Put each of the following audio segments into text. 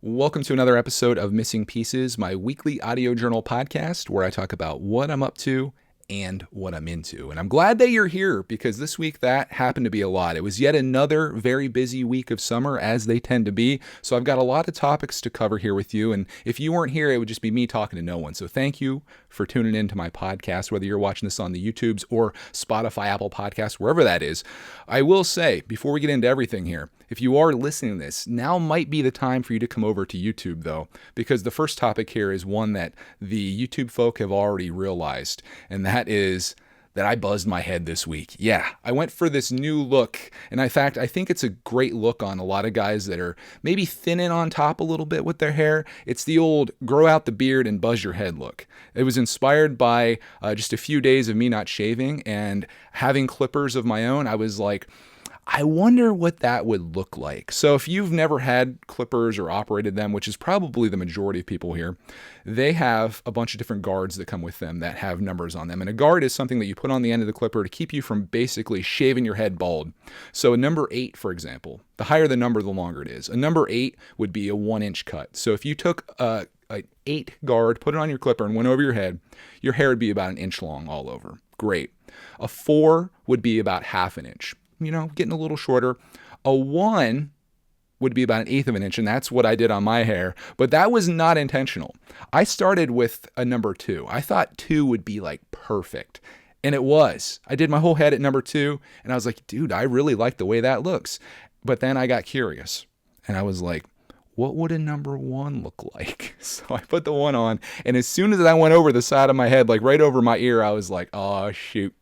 Welcome to another episode of Missing Pieces, my weekly audio journal podcast where I talk about what I'm up to and what I'm into. And I'm glad that you're here because this week that happened to be a lot. It was yet another very busy week of summer, as they tend to be. So I've got a lot of topics to cover here with you. And if you weren't here, it would just be me talking to no one. So thank you for tuning in to my podcast, whether you're watching this on the YouTubes or Spotify, Apple Podcasts, wherever that is. I will say, before we get into everything here, if you are listening to this, now might be the time for you to come over to YouTube, though, because the first topic here is one that the YouTube folk have already realized, and that is that I buzzed my head this week. Yeah, I went for this new look, and in fact, I think it's a great look on a lot of guys that are maybe thinning on top a little bit with their hair. It's the old grow out the beard and buzz your head look. It was inspired by just a few days of me not shaving and having clippers of my own. I was like, I wonder what that would look like. So if you've never had clippers or operated them, which is probably the majority of people here, they have a bunch of different guards that come with them that have numbers on them. And a guard is something that you put on the end of the clipper to keep you from basically shaving your head bald. So a number 8, for example, the higher the number, the longer it is. A number 8 would be a 1-inch cut. So if you took an 8 guard, put it on your clipper and went over your head, your hair would be about 1 inch long all over. Great. A 4 would be about 1/2 inch. You know, getting a little shorter. A 1 would be about 1/8 of an inch, and that's what I did on my hair. But that was not intentional. I started with a number 2. I thought 2 would be like perfect. And it was. I did my whole head at number 2, and I was like, dude, I really like the way that looks. But then I got curious, and I was like, what would a number 1 look like? So I put the 1 on, and as soon as I went over the side of my head, like right over my ear, I was like, oh, shoot.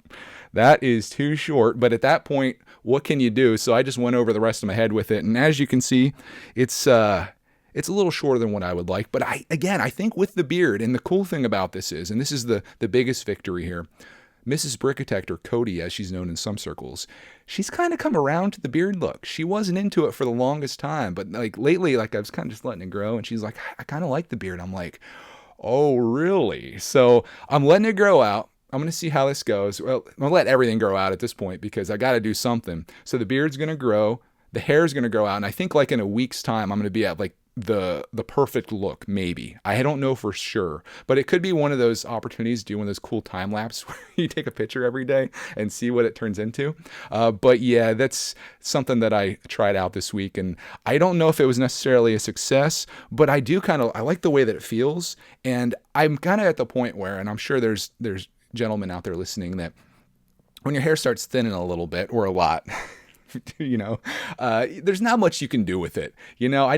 That is too short, but at that point, what can you do? So I just went over the rest of my head with it, and as you can see, it's a little shorter than what I would like. But I think with the beard, and the cool thing about this is, and this is the biggest victory here, Mrs. Brickitect, or Cody, as she's known in some circles, she's kind of come around to the beard look. She wasn't into it for the longest time, but like lately, like I was kind of just letting it grow, and she's like, I kind of like the beard. I'm like, oh, really? So I'm letting it grow out. I'm going to see how this goes. Well, I'm going to let everything grow out at this point because I got to do something. So the beard's going to grow. The hair's going to grow out. And I think like in a week's time, I'm going to be at like the perfect look, maybe. I don't know for sure. But it could be one of those opportunities to do one of those cool time lapse where you take a picture every day and see what it turns into. But yeah, that's something that I tried out this week. And I don't know if it was necessarily a success, but I like the way that it feels. And I'm kind of at the point where, and I'm sure there's gentlemen out there listening, that when your hair starts thinning a little bit or a lot, there's not much you can do with it. I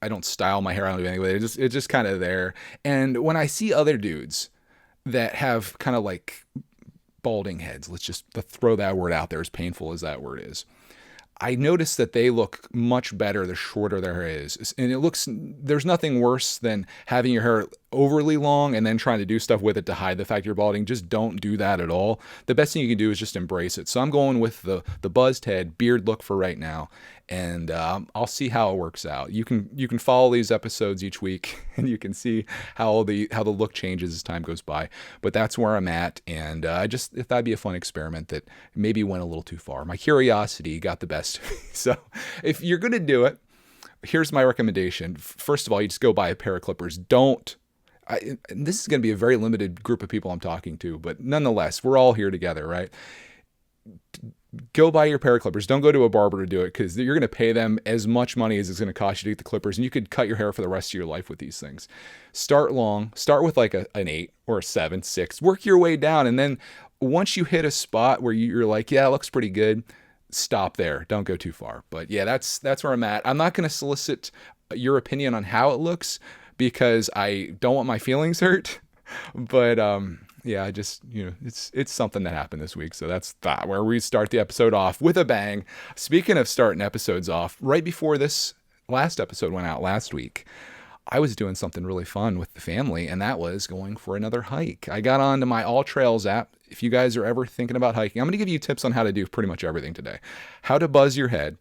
don't style my hair. I don't do anything with it. It's just kind of there. And when I see other dudes that have kind of like balding heads, let's just throw that word out there, as painful as that word is, I notice that they look much better the shorter their hair is. And there's nothing worse than having your hair overly long and then trying to do stuff with it to hide the fact you're balding. Just don't do that at all. The best thing you can do is just embrace it. So I'm going with the buzzed head beard look for right now. And I'll see how it works out. You can follow these episodes each week, and you can see how the look changes as time goes by. But that's where I'm at, and I just thought it'd be a fun experiment that maybe went a little too far. My curiosity got the best of me. So if you're gonna do it, here's my recommendation. First of all, you just go buy a pair of clippers. This is going to be a very limited group of people I'm talking to, but nonetheless, we're all here together, right? Go buy your pair of clippers. Don't go to a barber to do it because you're going to pay them as much money as it's going to cost you to get the clippers, and you could cut your hair for the rest of your life with these things. Start long. Start with like an 8 or a 7, 6. Work your way down, and then once you hit a spot where you're like, yeah, it looks pretty good, stop there. Don't go too far. But yeah, that's where I'm at. I'm not going to solicit your opinion on how it looks because I don't want my feelings hurt. But yeah, I just, it's something that happened this week. So that's where we start the episode off with a bang. Speaking of starting episodes off, right before this last episode went out last week, I was doing something really fun with the family, and that was going for another hike. I got onto my All Trails app. If you guys are ever thinking about hiking, I'm going to give you tips on how to do pretty much everything today. How to buzz your head,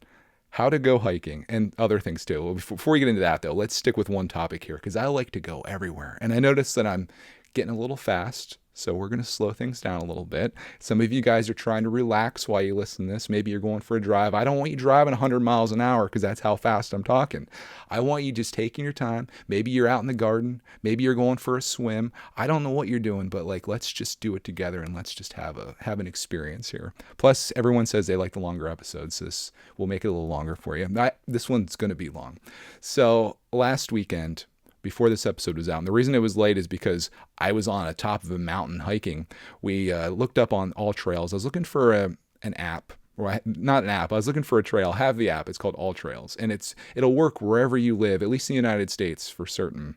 how to go hiking, and other things too. Well, before we get into that, though, let's stick with one topic here because I like to go everywhere. And I noticed that I'm getting a little fast. So we're going to slow things down a little bit. Some of you guys are trying to relax while you listen to this. Maybe you're going for a drive. I don't want you driving 100 miles an hour because that's how fast I'm talking. I want you just taking your time. Maybe you're out in the garden. Maybe you're going for a swim. I don't know what you're doing, but like, let's just do it together and let's just have an experience here. Plus, everyone says they like the longer episodes. So this will make it a little longer for you. This one's going to be long. So last weekend, before this episode was out, and the reason it was late is because I was on the top of a mountain hiking. We looked up on All Trails. I was looking for an app, or not an app. I was looking for a trail. I have the app. It's called All Trails, and it'll work wherever you live, at least in the United States for certain.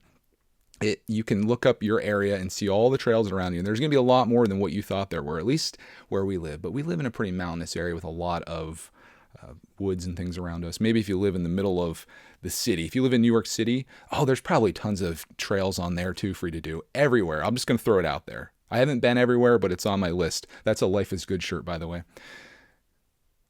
You can look up your area and see all the trails around you. And there's going to be a lot more than what you thought there were, at least where we live. But we live in a pretty mountainous area with a lot of woods and things around us. Maybe if you live in the middle of the city, if you live in New York City, there's probably tons of trails on there too for you to do everywhere. I'm just going to throw it out there. I haven't been everywhere, but it's on my list. That's a Life is Good shirt, by the way.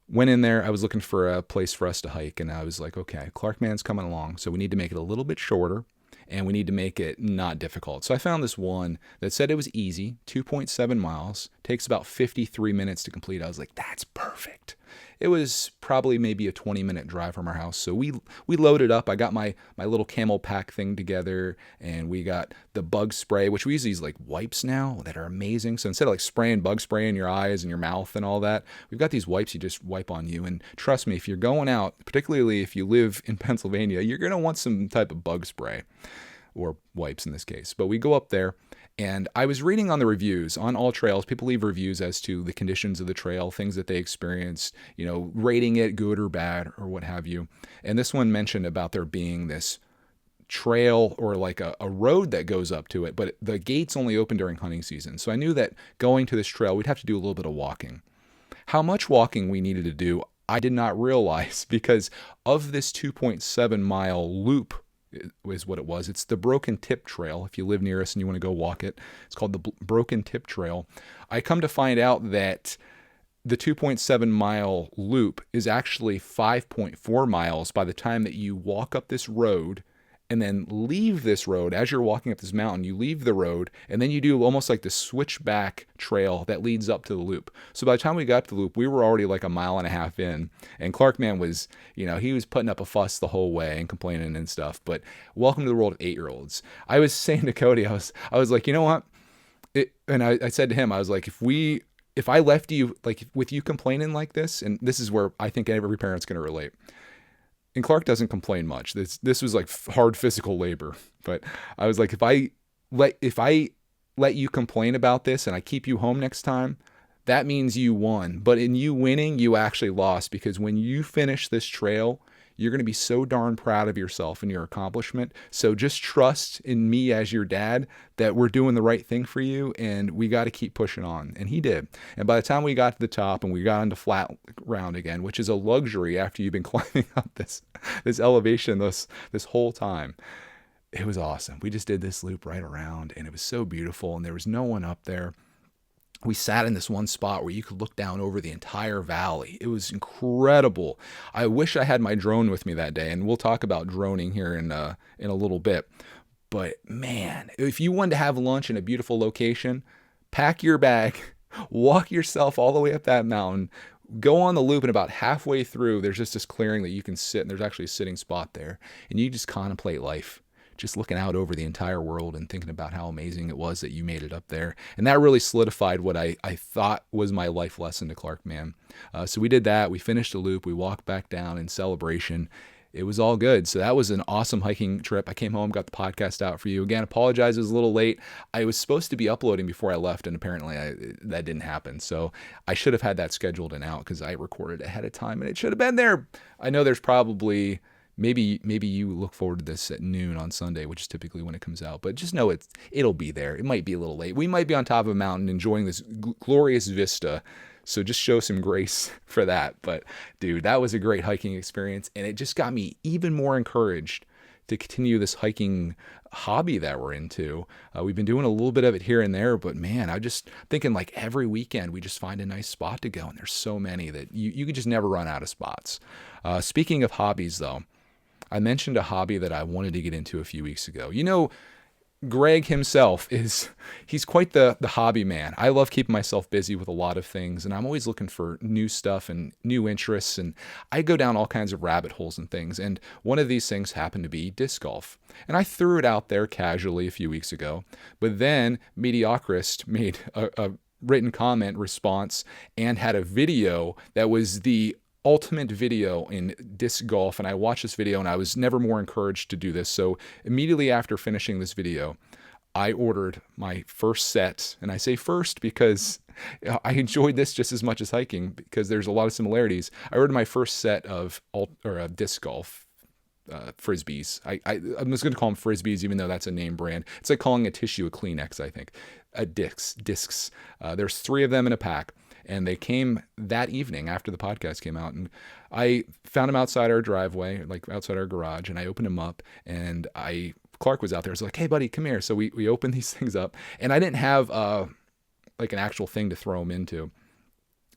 Went in there. I was looking for a place for us to hike, and I was like, okay, Clarkman's coming along, so we need to make it a little bit shorter, and we need to make it not difficult. So I found this one that said it was easy, 2.7 miles, takes about 53 minutes to complete. I was like, that's perfect. It was probably maybe a 20-minute drive from our house. So we loaded up. I got my little camel pack thing together, and we got the bug spray, which we use these like wipes now that are amazing. So instead of like spraying bug spray in your eyes and your mouth and all that, we've got these wipes you just wipe on you. And trust me, if you're going out, particularly if you live in Pennsylvania, you're going to want some type of bug spray or wipes in this case. But we go up there, and I was reading on the reviews on All Trails. People leave reviews as to the conditions of the trail, things that they experienced, rating it good or bad or what have you. And this one mentioned about there being this trail or like a road that goes up to it, but the gates only open during hunting season. So I knew that going to this trail, we'd have to do a little bit of walking. How much walking we needed to do, I did not realize, because of this 2.7 mile loop is what it was. It's the Broken Tip Trail. If you live near us and you want to go walk it, it's called the Broken Tip Trail. I come to find out that the 2.7 mile loop is actually 5.4 miles by the time that you walk up this road and then leave this road. As you're walking up this mountain, you leave the road, and then you do almost like the switchback trail that leads up to the loop. So by the time we got to the loop, we were already like a mile and a half in, and Clarkman was, he was putting up a fuss the whole way and complaining and stuff. But welcome to the world of 8-year-olds. I was saying to Cody, I was like, you know what? And I said to him, I was like, if I left you, like with you complaining like this, and this is where I think every parent's going to relate. And Clark doesn't complain much. This was like hard physical labor. But I was like, if I let you complain about this and I keep you home next time, that means you won. But in you winning, you actually lost, because when you finish this trail, you're going to be so darn proud of yourself and your accomplishment. So just trust in me as your dad that we're doing the right thing for you, and we got to keep pushing on. And he did. And by the time we got to the top and we got onto flat ground again, which is a luxury after you've been climbing up this elevation this whole time, it was awesome. We just did this loop right around, and it was so beautiful, and there was no one up there. We sat in this one spot where you could look down over the entire valley. It was incredible. I wish I had my drone with me that day, and we'll talk about droning here in a little bit. But man, if you wanted to have lunch in a beautiful location, pack your bag, walk yourself all the way up that mountain, go on the loop, and about halfway through, there's just this clearing that you can sit, and there's actually a sitting spot there, and you just contemplate life. Just looking out over the entire world and thinking about how amazing it was that you made it up there. And that really solidified what I thought was my life lesson to Clarkman. So we did that. We finished the loop. We walked back down in celebration. It was all good. So that was an awesome hiking trip. I came home, got the podcast out for you. Again, apologize, it was a little late. I was supposed to be uploading before I left, and apparently that didn't happen. So I should have had that scheduled and out, because I recorded ahead of time, and it should have been there. I know there's probably... Maybe you look forward to this at noon on Sunday, which is typically when it comes out. But just know it'll be there. It might be a little late. We might be on top of a mountain enjoying this glorious vista. So just show some grace for that. But dude, that was a great hiking experience. And it just got me even more encouraged to continue this hiking hobby that we're into. We've been doing a little bit of it here and there, but man, I'm just thinking like every weekend we just find a nice spot to go. And there's so many that you could just never run out of spots. Speaking of hobbies though, I mentioned a hobby that I wanted to get into a few weeks ago. Greg himself he's quite the hobby man. I love keeping myself busy with a lot of things, and I'm always looking for new stuff and new interests, and I go down all kinds of rabbit holes and things. And one of these things happened to be disc golf. And I threw it out there casually a few weeks ago, but then Mediocrist made a written comment response and had a video that was the ultimate video in disc golf. And I watched this video and I was never more encouraged to do this. So immediately after finishing this video, I ordered my first set. And I say first because I enjoyed this just as much as hiking because there's a lot of similarities. I ordered my first set of disc golf frisbees. I'm just going to call them frisbees, even though that's a name brand. It's like calling a tissue a Kleenex, I think. Discs. There's 3 of them in a pack. And they came that evening after the podcast came out. And I found them outside our driveway, like outside our garage. And I opened them up. And Clark was out there. I was like, hey, buddy, come here. So we opened these things up. And I didn't have like an actual thing to throw them into.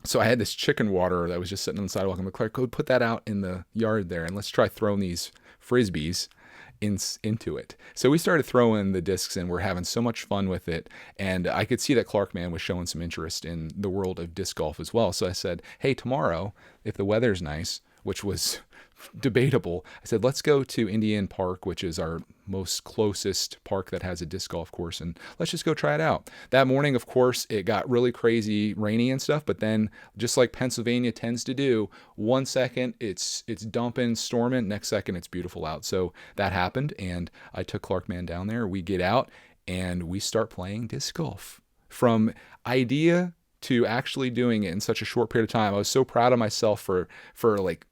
So I had this chicken water that was just sitting on the sidewalk. I'm like, Clark, go put that out in the yard there. And let's try throwing these frisbees into it. So we started throwing the discs and we're having so much fun with it. And I could see that Clark man was showing some interest in the world of disc golf as well. So I said, hey, tomorrow, if the weather's nice, which was debatable, I said, let's go to Indian Park, which is our most closest park that has a disc golf course, and let's just go try it out. That morning, of course, it got really crazy rainy and stuff, but then just like Pennsylvania tends to do, 1 second it's dumping, storming, next second it's beautiful out. So that happened, and I took Clark man down there. We get out and we start playing disc golf. From idea to actually doing it in such a short period of time. I was so proud of myself for like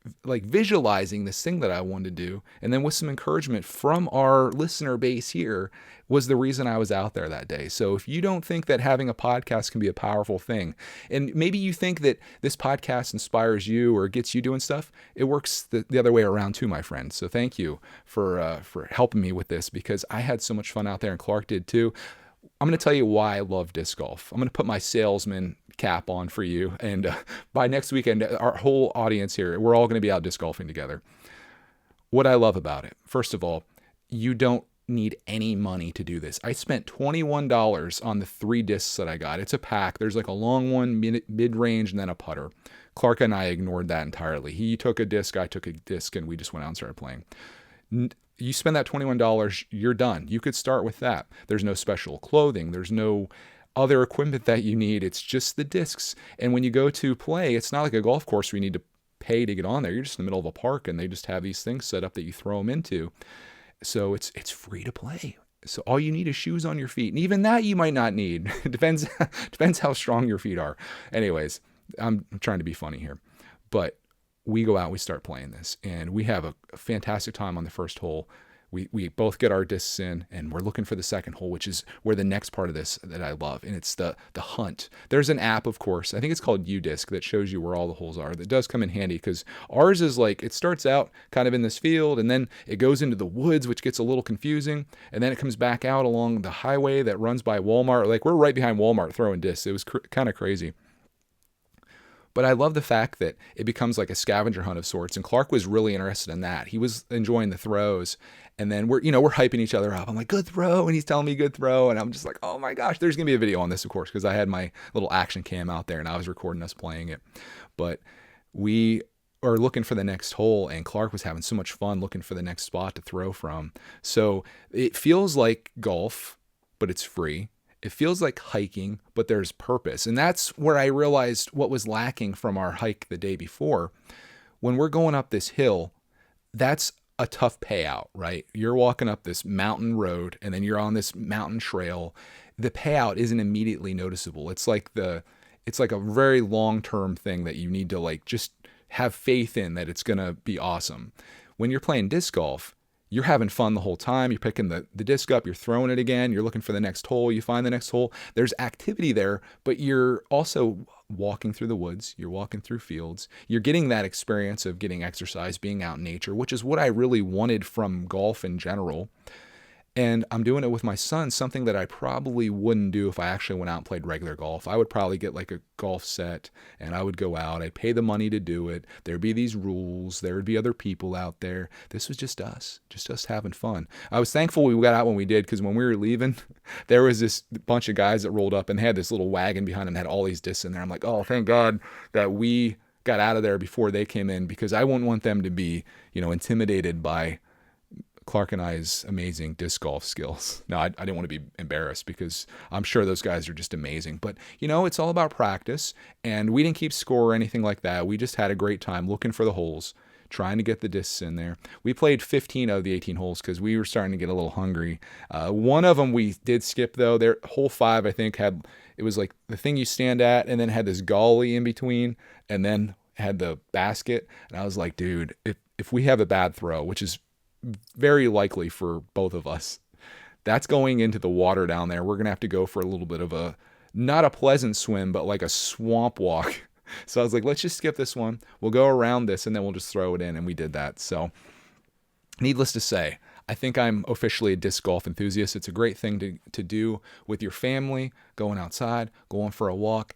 visualizing this thing that I wanted to do. And then with some encouragement from our listener base here was the reason I was out there that day. So if you don't think that having a podcast can be a powerful thing, and maybe you think that this podcast inspires you or gets you doing stuff, it works the other way around too, my friend. So thank you for helping me with this, because I had so much fun out there and Clark did too. I'm going to tell you why I love disc golf. I'm going to put my salesman cap on for you. And by next weekend, our whole audience here, we're all going to be out disc golfing together. What I love about it, first of all, you don't need any money to do this. I spent $21 on the 3 discs that I got. It's a pack. There's like a long one, mid-range, and then a putter. Clark and I ignored that entirely. He took a disc, I took a disc, and we just went out and started playing. You spend that $21, you're done. You could start with that. There's no special clothing. There's no other equipment that you need. It's just the discs. And when you go to play, it's not like a golf course where you need to pay to get on there. You're just in the middle of a park and they just have these things set up that you throw them into. So it's free to play. So all you need is shoes on your feet. And even that you might not need. It depends how strong your feet are. Anyways, I'm trying to be funny here. But we go out, we start playing this, and we have a fantastic time on the first hole. We both get our discs in, and we're looking for the second hole, which is where the next part of this that I love, and it's the hunt. There's an app, of course, I think it's called UDisc, that shows you where all the holes are. That does come in handy, because ours is like, it starts out kind of in this field, and then it goes into the woods, which gets a little confusing, and then it comes back out along the highway that runs by Walmart. Like, we're right behind Walmart throwing discs. It was kind of crazy. But I love the fact that it becomes like a scavenger hunt of sorts. And Clark was really interested in that. He was enjoying the throws. And then we're hyping each other up. I'm like, good throw. And he's telling me good throw. And I'm just like, oh my gosh, there's going to be a video on this, of course, because I had my little action cam out there and I was recording us playing it. But we are looking for the next hole, and Clark was having so much fun looking for the next spot to throw from. So it feels like golf, but it's free. It feels like hiking, but there's purpose. And that's where I realized what was lacking from our hike the day before. When we're going up this hill, that's a tough payout, right? You're walking up this mountain road and then you're on this mountain trail. The payout isn't immediately noticeable. It's like a very long-term thing that you need to like just have faith in that it's going to be awesome. When you're playing disc golf, you're having fun the whole time. You're picking the disc up, you're throwing it again, you're looking for the next hole, you find the next hole. There's activity there, but you're also walking through the woods, you're walking through fields. You're getting that experience of getting exercise, being out in nature, which is what I really wanted from golf in general. And I'm doing it with my son, something that I probably wouldn't do if I actually went out and played regular golf. I would probably get like a golf set and I would go out. I'd pay the money to do it. There'd be these rules. There would be other people out there. This was just us having fun. I was thankful we got out when we did, because when we were leaving, there was this bunch of guys that rolled up and had this little wagon behind them that had all these discs in there. I'm like, oh, thank God that we got out of there before they came in, because I wouldn't want them to be, intimidated by Clark and I's amazing disc golf skills. No, I didn't want to be embarrassed, because I'm sure those guys are just amazing. But, it's all about practice, and we didn't keep score or anything like that. We just had a great time looking for the holes, trying to get the discs in there. We played 15 of the 18 holes because we were starting to get a little hungry. One of them we did skip, though. Their hole 5, I think, it was like the thing you stand at, and then had this gully in between, and then had the basket. And I was like, dude, if we have a bad throw, which is very likely for both of us, that's going into the water down there. We're going to have to go for a little bit of not a pleasant swim, but like a swamp walk. So I was like, let's just skip this one. We'll go around this and then we'll just throw it in. And we did that. So needless to say, I think I'm officially a disc golf enthusiast. It's a great thing to do with your family, going outside, going for a walk.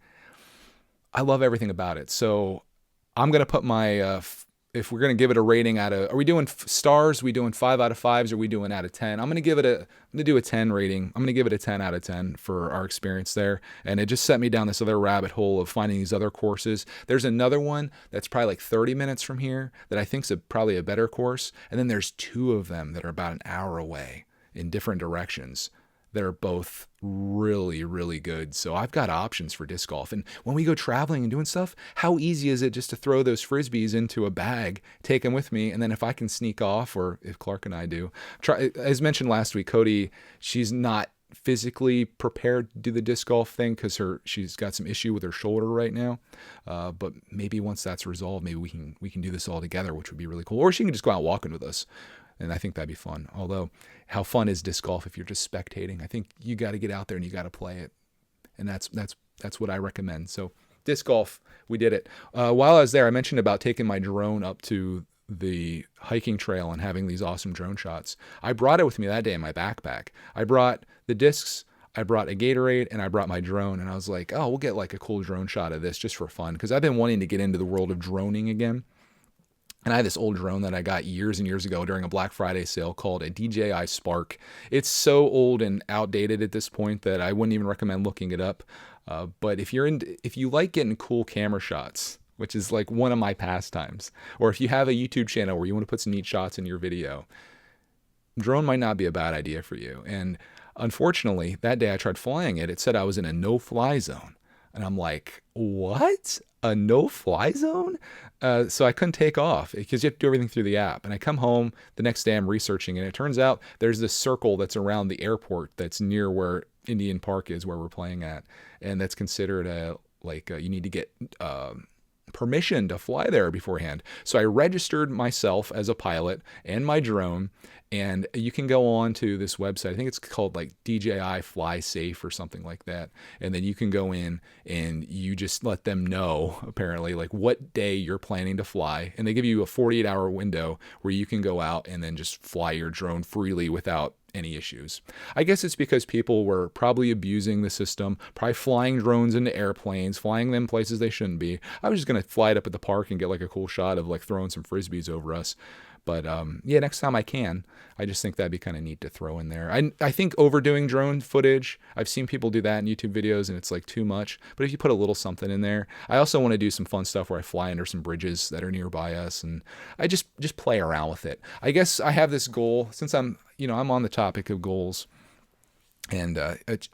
I love everything about it. So I'm going to put my, if we're going to give it a rating are we doing stars? Are we doing 5 out of 5s? Or are we doing out of 10? I'm going to do a 10 rating. I'm going to give it a 10 out of 10 for our experience there. And it just set me down this other rabbit hole of finding these other courses. There's another one that's probably like 30 minutes from here that I think is probably a better course. And then there's 2 of them that are about an hour away in different directions. They're both really, really good. So I've got options for disc golf. And when we go traveling and doing stuff, how easy is it just to throw those Frisbees into a bag, take them with me, and then if I can sneak off, or if Clark and I do, as mentioned last week, Cody, she's not physically prepared to do the disc golf thing because she's got some issue with her shoulder right now. But maybe once that's resolved, maybe we can do this all together, which would be really cool. Or she can just go out walking with us. And I think that'd be fun. Although, how fun is disc golf if you're just spectating? I think you got to get out there and you got to play it. And that's what I recommend. So disc golf, we did it. While I was there, I mentioned about taking my drone up to the hiking trail and having these awesome drone shots. I brought it with me that day in my backpack. I brought the discs, I brought a Gatorade, and I brought my drone. And I was like, oh, we'll get like a cool drone shot of this just for fun, because I've been wanting to get into the world of droning again. And I had this old drone that I got years and years ago during a Black Friday sale called a DJI Spark. It's so old and outdated at this point that I wouldn't even recommend looking it up. But if you like getting cool camera shots, which is like one of my pastimes, or if you have a YouTube channel where you want to put some neat shots in your video, drone might not be a bad idea for you. And unfortunately, that day I tried flying it. It said I was in a no-fly zone. And I'm like, what? A no-fly zone? So I couldn't take off because you have to do everything through the app. And I come home the next day, I'm researching, and it turns out there's this circle that's around the airport that's near where Indian Park is, where we're playing at. And that's considered you need to get permission to fly there beforehand. So I registered myself as a pilot and my drone, and you can go on to this website. I think it's called like DJI Fly Safe or something like that. And then you can go in and you just let them know, apparently, like what day you're planning to fly. And they give you a 48-hour window where you can go out and then just fly your drone freely without any issues. I guess it's because people were probably abusing the system, probably flying drones into airplanes, flying them places they shouldn't be. I was just going to fly it up at the park and get like a cool shot of like throwing some Frisbees over us. But yeah, next time I can. I just think that'd be kind of neat to throw in there. I think overdoing drone footage, I've seen people do that in YouTube videos and it's like too much. But if you put a little something in there, I also want to do some fun stuff where I fly under some bridges that are nearby us, and I just play around with it. I guess I have this goal, since I'm on the topic of goals and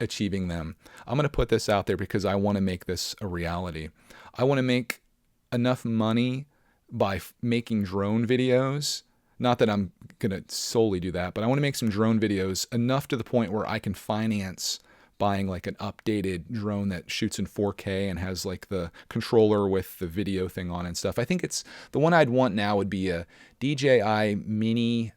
achieving them. I'm going to put this out there because I want to make this a reality. I want to make enough money by making drone videos. Not that I'm going to solely do that, but I want to make some drone videos enough to the point where I can finance buying like an updated drone that shoots in 4K and has like the controller with the video thing on and stuff. I think it's the one I'd want now would be a DJI Mini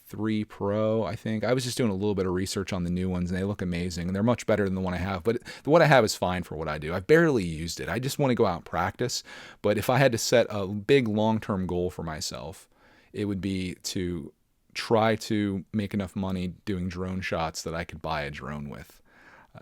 3 Pro, I think. I was just doing a little bit of research on the new ones and they look amazing and they're much better than the one I have, but the one I have is fine for what I do. I've barely used it. I just want to go out and practice. But if I had to set a big long-term goal for myself, it would be to try to make enough money doing drone shots that I could buy a drone with.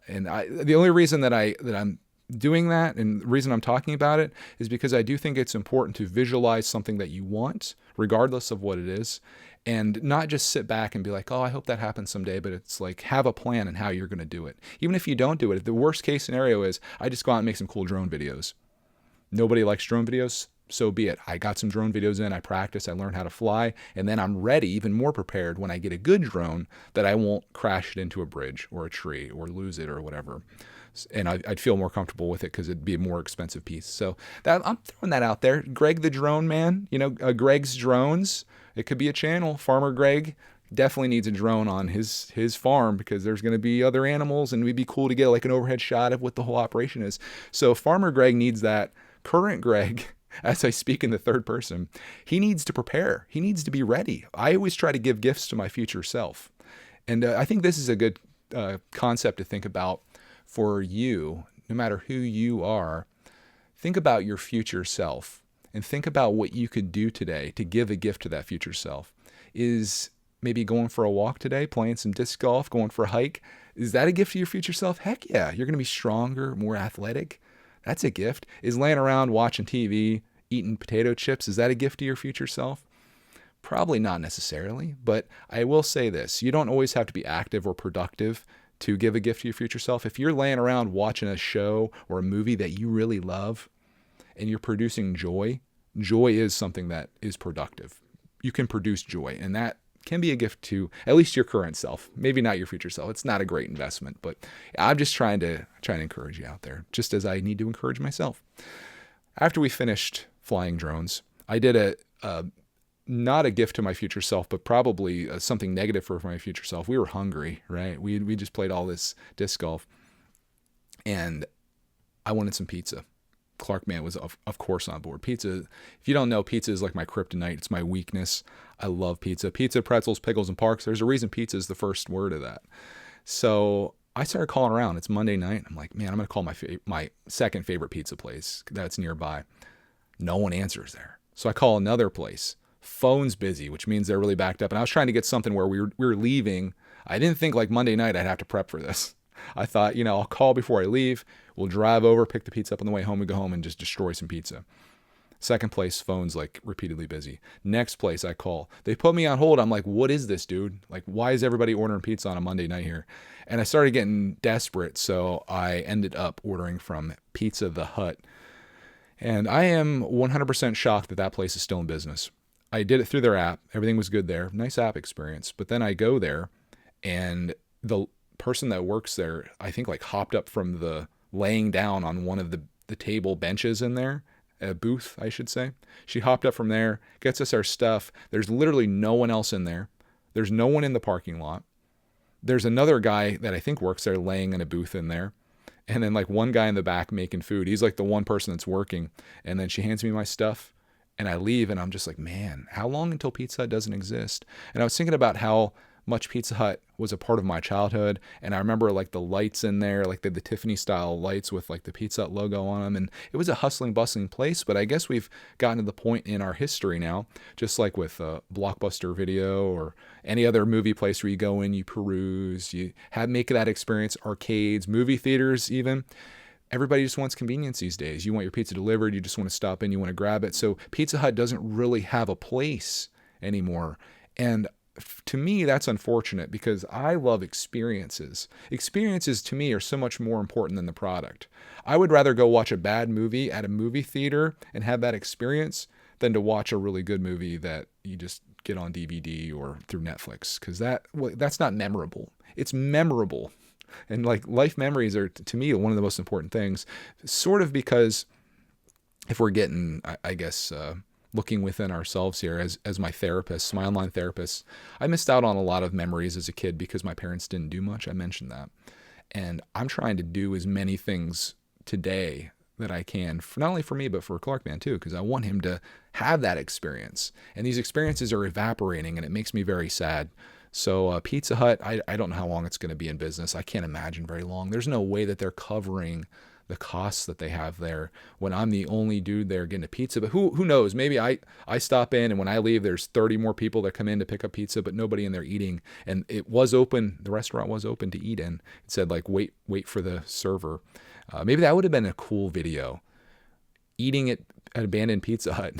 The only reason that I'm doing that, and the reason I'm talking about it, is because I do think it's important to visualize something that you want, regardless of what it is, and not just sit back and be like, oh, I hope that happens someday, but it's like, have a plan and how you're going to do it. Even if you don't do it, the worst case scenario is I just go out and make some cool drone videos. Nobody likes drone videos, so be it. I got some drone videos in, I practice, I learn how to fly, and then I'm ready, even more prepared when I get a good drone that I won't crash it into a bridge or a tree or lose it or whatever. And I'd feel more comfortable with it because it'd be a more expensive piece. So I'm throwing that out there. Greg the Drone Man, Greg's Drones. It could be a channel. Farmer Greg definitely needs a drone on his farm because there's going to be other animals, and it'd be cool to get like an overhead shot of what the whole operation is. So Farmer Greg needs that. Current Greg, as I speak in the third person, he needs to prepare. He needs to be ready. I always try to give gifts to my future self. And I think this is a good concept to think about for you, no matter who you are. Think about your future self and think about what you could do today to give a gift to that future self. Is maybe going for a walk today, playing some disc golf, going for a hike. Is that a gift to your future self? Heck yeah. You're going to be stronger, more athletic. That's a gift. Is laying around watching TV, eating potato chips, is that a gift to your future self? Probably not necessarily, but I will say this. You don't always have to be active or productive to give a gift to your future self. If you're laying around watching a show or a movie that you really love and you're producing joy, joy is something that is productive. You can produce joy, and that can be a gift to at least your current self, maybe not your future self. It's not a great investment, but I'm just trying to encourage you out there, just as I need to encourage myself. After we finished flying drones, I did not a gift to my future self, but probably something negative for my future self. We were hungry, right? We just played all this disc golf, and I wanted some pizza. Clark Man was, of course, on board. Pizza, if you don't know, pizza is like my kryptonite. It's my weakness. I love pizza. Pizza, pretzels, pickles, and parks. There's a reason pizza is the first word of that. So I started calling around. It's Monday night. I'm like, man, I'm going to call my second favorite pizza place that's nearby. No one answers there. So I call another place. Phone's busy, which means they're really backed up. And I was trying to get something where we were leaving. I didn't think like Monday night I'd have to prep for this. I thought, I'll call before I leave. We'll drive over, pick the pizza up on the way home, and go home and just destroy some pizza. Second place, phone's like repeatedly busy. Next place I call. They put me on hold. I'm like, what is this, dude? Like, why is everybody ordering pizza on a Monday night here? And I started getting desperate, so I ended up ordering from Pizza the Hut. And I am 100% shocked that place is still in business. I did it through their app. Everything was good there. Nice app experience. But then I go there, and the person that works there, I think like hopped up from the laying down on one of the table benches in there, a booth, I should say. She hopped up from there, gets us our stuff. There's literally no one else in there. There's no one in the parking lot. There's another guy that I think works there laying in a booth in there. And then like one guy in the back making food. He's like the one person that's working. And then she hands me my stuff and I leave, and I'm just like, man, how long until Pizza Hut doesn't exist? And I was thinking about how much Pizza Hut was a part of my childhood. And I remember like the lights in there, like the Tiffany style lights with like the Pizza Hut logo on them. And it was a hustling, bustling place. But I guess we've gotten to the point in our history now, just like with Blockbuster Video or any other movie place where you go in, you peruse, you make that experience, arcades, movie theaters even. Everybody just wants convenience these days. You want your pizza delivered. You just want to stop in. You want to grab it. So Pizza Hut doesn't really have a place anymore. And to me, that's unfortunate because I love experiences. Experiences to me are so much more important than the product. I would rather go watch a bad movie at a movie theater and have that experience than to watch a really good movie that you just get on DVD or through Netflix, because that's not memorable. It's memorable. And like life memories are, to me, one of the most important things, sort of because if we're getting, I guess, looking within ourselves here as my therapist, my online therapist, I missed out on a lot of memories as a kid because my parents didn't do much. I mentioned that. And I'm trying to do as many things today that I can, not only for me, but for Clark Man too, because I want him to have that experience. And these experiences are evaporating, and it makes me very sad. So Pizza Hut, I don't know how long it's going to be in business. I can't imagine very long. There's no way that they're covering the costs that they have there when I'm the only dude there getting a pizza. But who knows? Maybe I stop in, and when I leave, there's 30 more people that come in to pick up pizza, but nobody in there eating. And it was open. The restaurant was open to eat in. It said like, wait for the server. Maybe that would have been a cool video. Eating at an abandoned Pizza Hut.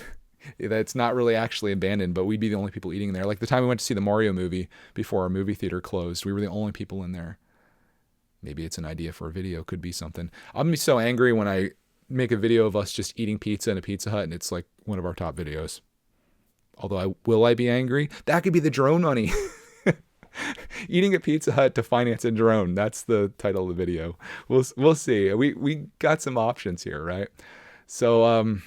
That's not really actually abandoned, but we'd be the only people eating there. Like the time we went to see the Mario movie before our movie theater closed, we were the only people in there. Maybe it's an idea for a video. Could be something. I'm going to be so angry when I make a video of us just eating pizza in a Pizza Hut and it's like one of our top videos. Although will I be angry? That could be the drone money. Eating at Pizza Hut to finance a drone. That's the title of the video. We'll see. We got some options here, right? So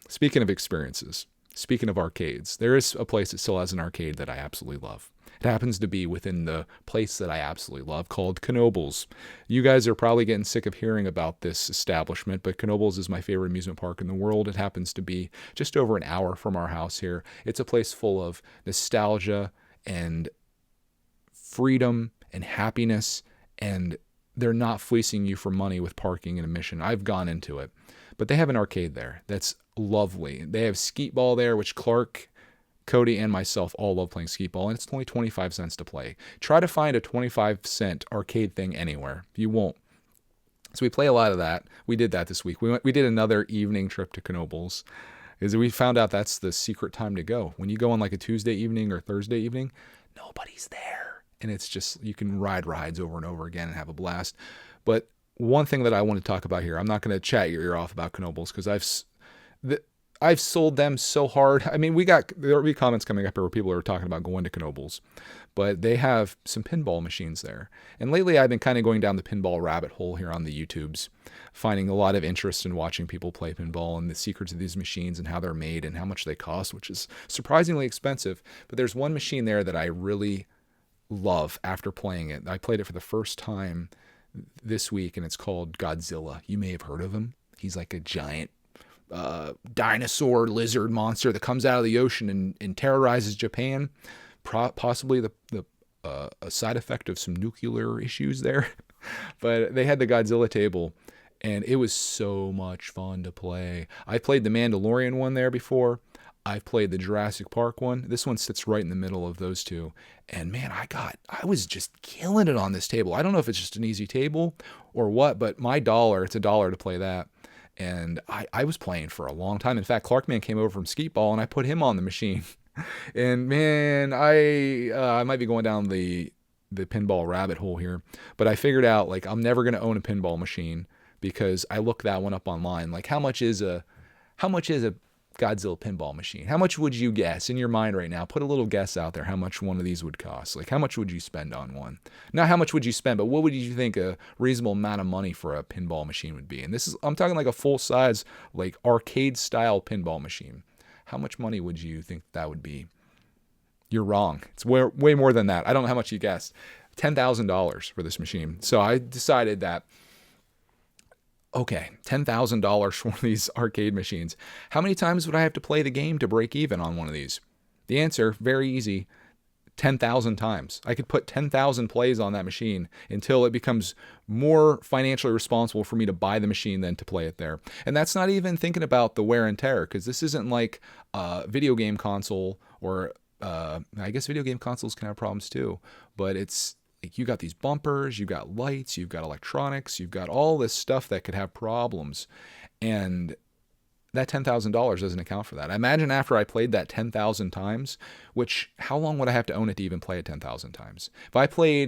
speaking of experiences, speaking of arcades, there is a place that still has an arcade that I absolutely love. It happens to be within the place that I absolutely love called Knoebels. You guys are probably getting sick of hearing about this establishment, but Knoebels is my favorite amusement park in the world. It happens to be just over an hour from our house here. It's a place full of nostalgia and freedom and happiness, and they're not fleecing you for money with parking and admission. I've gone into it, but they have an arcade there that's lovely. They have skeet ball there, which Clark, Cody, and myself all love playing skeet ball, and it's only 25 cents to play. Try to find a 25-cent arcade thing anywhere. You won't. So we play a lot of that. We did that this week. We did another evening trip to Knoebels. Is we found out that's the secret time to go. When you go on like a Tuesday evening or Thursday evening, nobody's there. And it's just, you can ride rides over and over again and have a blast. But one thing that I want to talk about here, I'm not going to chat your ear off about Knoebels because I've sold them so hard. I mean, there'll be comments coming up here where people are talking about going to Knoebels, but they have some pinball machines there. And lately I've been kind of going down the pinball rabbit hole here on the YouTubes, finding a lot of interest in watching people play pinball and the secrets of these machines and how they're made and how much they cost, which is surprisingly expensive. But there's one machine there that I really love after playing it. I played it for the first time this week, and it's called Godzilla. You may have heard of him. He's like a giant dinosaur lizard monster that comes out of the ocean and terrorizes Japan. Possibly a side effect of some nuclear issues there. But they had the Godzilla table, and it was so much fun to play. I played the Mandalorian one there before. I've played the Jurassic Park one. This one sits right in the middle of those two. And man, I was just killing it on this table. I don't know if it's just an easy table or what, but it's $1 to play that. And I was playing for a long time. In fact, Clarkman came over from skeet ball and I put him on the machine. And man, I might be going down the pinball rabbit hole here, but I figured out like I'm never going to own a pinball machine because I looked that one up online. Like how much is a Godzilla pinball machine? How much would you guess in your mind right now? Put a little guess out there how much one of these would cost. Like how much would you spend on one? Not how much would you spend, but what would you think a reasonable amount of money for a pinball machine would be? And I'm talking like a full size, like arcade style pinball machine. How much money would you think that would be? You're wrong. It's way more than that. I don't know how much you guessed. $10,000 for this machine. So I decided that, okay, $10,000 for one of these arcade machines. How many times would I have to play the game to break even on one of these? The answer, very easy, 10,000 times. I could put 10,000 plays on that machine until it becomes more financially responsible for me to buy the machine than to play it there. And that's not even thinking about the wear and tear, because this isn't like a video game console or I guess video game consoles can have problems too, but it's like you got these bumpers, you've got lights, you've got electronics, you've got all this stuff that could have problems. And that $10,000 doesn't account for that. I imagine after I played that 10,000 times, which how long would I have to own it to even play it 10,000 times? If I play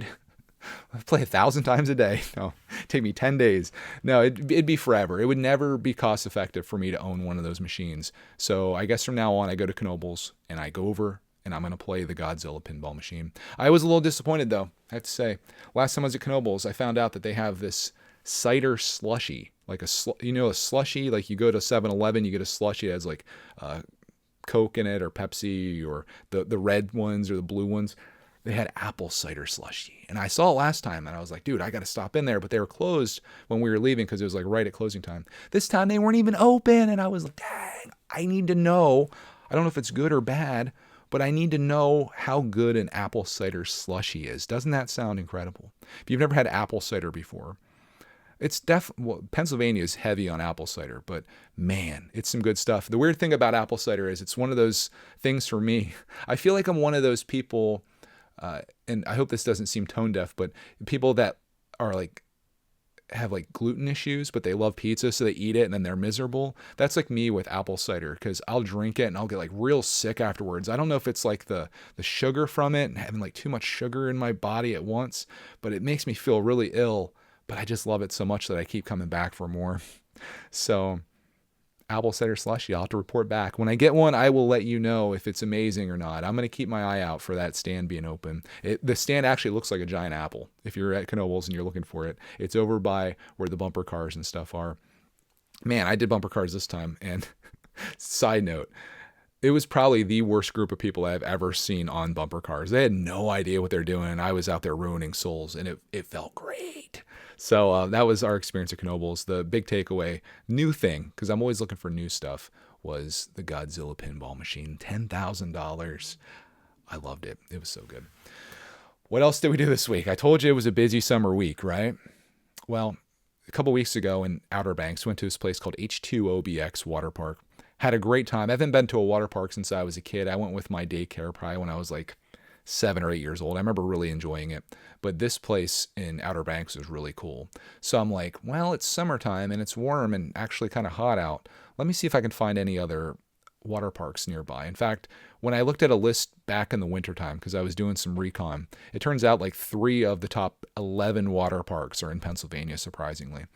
1,000 times a day, no, it'd take me 10 days. No, it'd be forever. It would never be cost effective for me to own one of those machines. So I guess from now on, I go to Knoebels and I go over and I'm going to play the Godzilla pinball machine. I was a little disappointed, though, I have to say. Last time I was at Knoebels, I found out that they have this cider slushy, like a slushy, like you go to 7-Eleven, you get a slushy that has like Coke in it or Pepsi or the red ones or the blue ones. They had apple cider slushy. And I saw it last time, and I was like, dude, I got to stop in there. But they were closed when we were leaving because it was like right at closing time. This time they weren't even open, and I was like, dang, I need to know. I don't know if it's good or bad, but I need to know how good an apple cider slushy is. Doesn't that sound incredible? If you've never had apple cider before, Well, Pennsylvania is heavy on apple cider, but man, it's some good stuff. The weird thing about apple cider is it's one of those things for me. I feel like I'm one of those people, and I hope this doesn't seem tone deaf, but people that are like have like gluten issues, but they love pizza, so they eat it and then they're miserable. That's like me with apple cider, because I'll drink it and I'll get like real sick afterwards. I don't know if it's like the sugar from it and having like too much sugar in my body at once, but it makes me feel really ill. But I just love it so much that I keep coming back for more. So apple cider slushy, I'll have to report back. When I get one, I will let you know if it's amazing or not. I'm going to keep my eye out for that stand being open. The stand actually looks like a giant apple. If you're at Knoebels and you're looking for it, it's over by where the bumper cars and stuff are. Man, I did bumper cars this time. And side note, it was probably the worst group of people I've ever seen on bumper cars. They had no idea what they're doing. I was out there ruining souls, and it felt great. So that was our experience at Knoebels. The big takeaway, new thing, because I'm always looking for new stuff, was the Godzilla pinball machine. $10,000. I loved it. It was so good. What else did we do this week? I told you it was a busy summer week, right? Well, a couple weeks ago in Outer Banks, went to this place called H2OBX Water Park. Had a great time. I haven't been to a water park since I was a kid. I went with my daycare probably when I was like 7 or 8 years old. I remember really enjoying it. But this place in Outer Banks was really cool. So I'm like, well, it's summertime and it's warm and actually kind of hot out. Let me see if I can find any other water parks nearby. In fact, when I looked at a list back in the wintertime, because I was doing some recon, it turns out like 3 of the top 11 water parks are in Pennsylvania, surprisingly.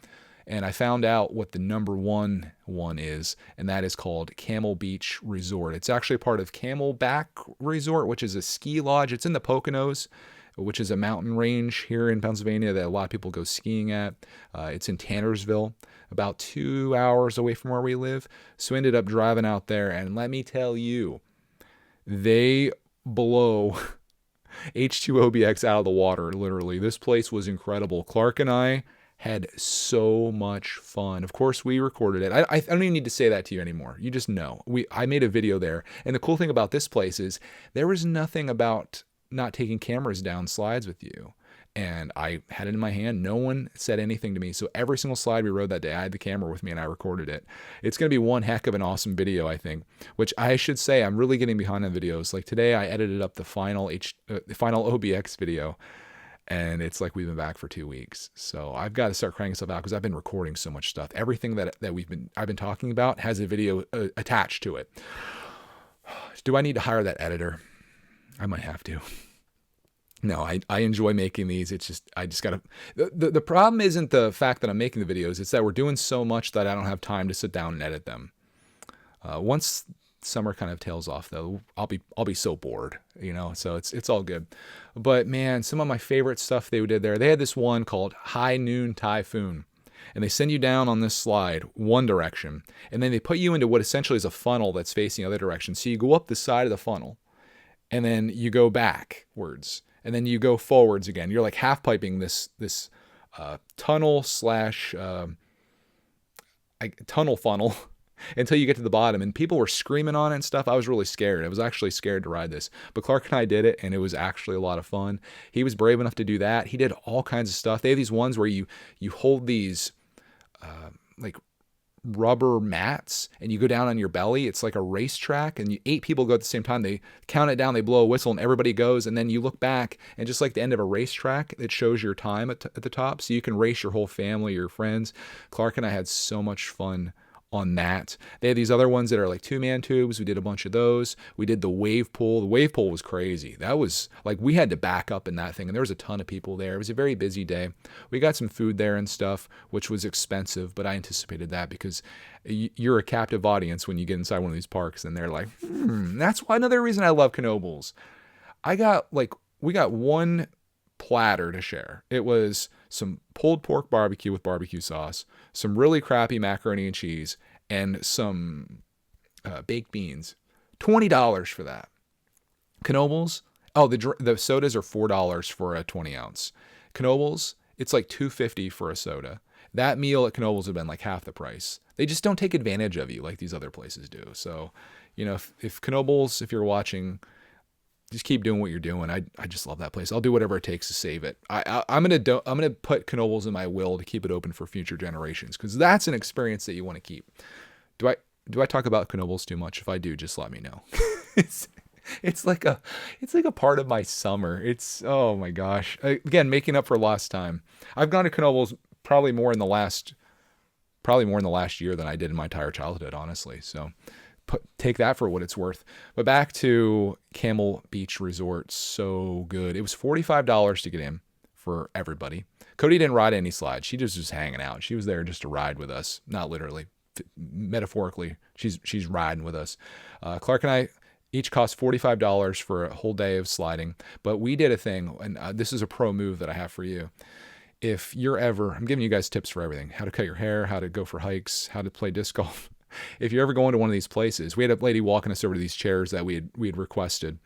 And I found out what the number one is, and that is called Camel Beach Resort. It's actually part of Camelback Resort, which is a ski lodge. It's in the Poconos, which is a mountain range here in Pennsylvania that a lot of people go skiing at. It's in Tannersville, about 2 hours away from where we live. So I ended up driving out there, and let me tell you, they blow H2OBX out of the water, literally. This place was incredible. Clark and I had so much fun. Of course, we recorded it. I don't even need to say that to you anymore. You just know. I made a video there. And the cool thing about this place is there was nothing about not taking cameras down slides with you. And I had it in my hand. No one said anything to me. So every single slide we rode that day, I had the camera with me and I recorded it. It's going to be one heck of an awesome video, I think, which I should say I'm really getting behind on videos. Like today, I edited up the final OBX video. And it's like we've been back for 2 weeks. So I've got to start cranking stuff out because I've been recording so much stuff. Everything that I've been talking about has a video attached to it. Do I need to hire that editor? I might have to. No, I enjoy making these. It's just, I just got to, the problem isn't the fact that I'm making the videos. It's that we're doing so much that I don't have time to sit down and edit them. Once summer kind of tails off though, I'll be so bored, so it's all good. But man, some of my favorite stuff they did there, they had this one called High Noon Typhoon, and they send you down on this slide one direction, and then they put you into what essentially is a funnel that's facing the other direction. So you go up the side of the funnel, and then you go backwards, and then you go forwards again. You're like half piping this tunnel slash tunnel funnel until you get to the bottom, and people were screaming on it and stuff. I was really scared. I was actually scared to ride this, but Clark and I did it, and it was actually a lot of fun. He was brave enough to do that. He did all kinds of stuff. They have these ones where you hold these like rubber mats and you go down on your belly. It's like a racetrack, and 8 people go at the same time. They count it down, they blow a whistle, and everybody goes, and then you look back, and just like the end of a racetrack, it shows your time at the top, so you can race your whole family, your friends. Clark and I had so much fun on that. They had these other ones that are like 2-man tubes. We did a bunch of those. We did the wave pool. The wave pool was crazy. That was like, we had to back up in that thing, and there was a ton of people there. It was a very busy day. We got some food there and stuff, which was expensive, but I anticipated that because you're a captive audience when you get inside one of these parks, and they're like, that's another reason I love Knoebels. We got one platter to share. It was some pulled pork barbecue with barbecue sauce, some really crappy macaroni and cheese, and some baked beans. $20 for that. Knoebels, the sodas are $4 for a 20 ounce. Knoebels, it's like $2.50 for a soda. That meal at Knoebels would have been like half the price. They just don't take advantage of you like these other places do. So, if Knoebels, if you're watching, just keep doing what you're doing. I just love that place. I'll do whatever it takes to save it. I'm gonna put Knoebels in my will to keep it open for future generations, because that's an experience that you want to keep. Do I talk about Knoebels too much? If I do, just let me know. it's it's like a part of my summer. It's, oh my gosh. Again, making up for lost time. I've gone to Knoebels probably more in the last year than I did in my entire childhood, honestly. So take that for what it's worth. But back to Camel Beach Resort. So good. It was $45 to get in for everybody. Cody didn't ride any slides. She just was hanging out. She was there just to ride with us. Not literally, metaphorically. She's riding with us. Clark and I each cost $45 for a whole day of sliding. But we did a thing, and this is a pro move that I have for you. If you're ever, I'm giving you guys tips for everything: how to cut your hair, how to go for hikes, how to play disc golf. If you're ever going to one of these places, we had a lady walking us over to these chairs that we had requested.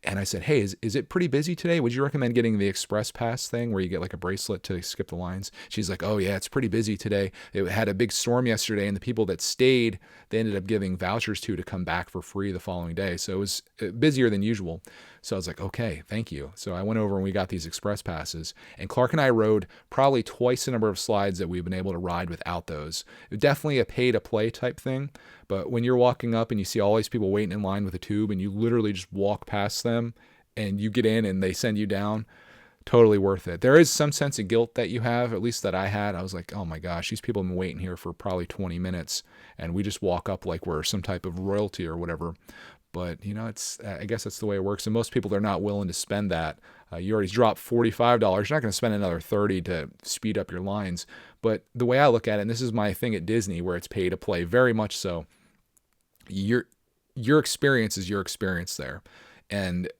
And I said, hey, is it pretty busy today? Would you recommend getting the express pass thing where you get like a bracelet to skip the lines? She's like, oh yeah, it's pretty busy today. It had a big storm yesterday, and the people that stayed, they ended up giving vouchers to come back for free the following day. So it was busier than usual. So I was like, okay, thank you. So I went over and we got these express passes, and Clark and I rode probably twice the number of slides that we've been able to ride without those. Definitely a pay to play type thing. But when you're walking up and you see all these people waiting in line with a tube, and you literally just walk past them and you get in and they send you down, totally worth it. There is some sense of guilt that you have, at least that I had. I was like, oh my gosh, these people have been waiting here for probably 20 minutes, and we just walk up like we're some type of royalty or whatever. But, I guess that's the way it works. And most people, they're not willing to spend that. You already dropped $45. You're not going to spend another $30 to speed up your lines. But the way I look at it, and this is my thing at Disney, where it's pay to play, very much so, your experience is your experience there. And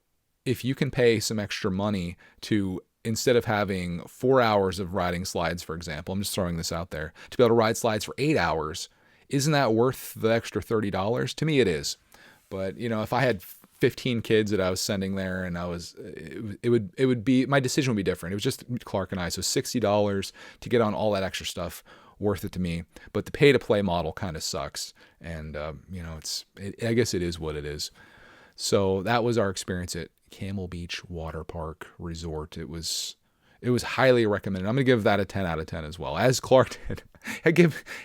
if you can pay some extra money to, instead of having 4 hours of riding slides, for example, I'm just throwing this out there, to be able to ride slides for 8 hours, isn't that worth the extra $30? To me, it is. But, if I had 15 kids that I was sending there, and it would be, my decision would be different. It was just Clark and I. So $60 to get on all that extra stuff, worth it to me. But the pay to play model kind of sucks. And, I guess it is what it is. So that was our experience at Camel Beach Waterpark Resort. It was highly recommended. I'm going to give that a 10 out of 10 as well, as Clark did.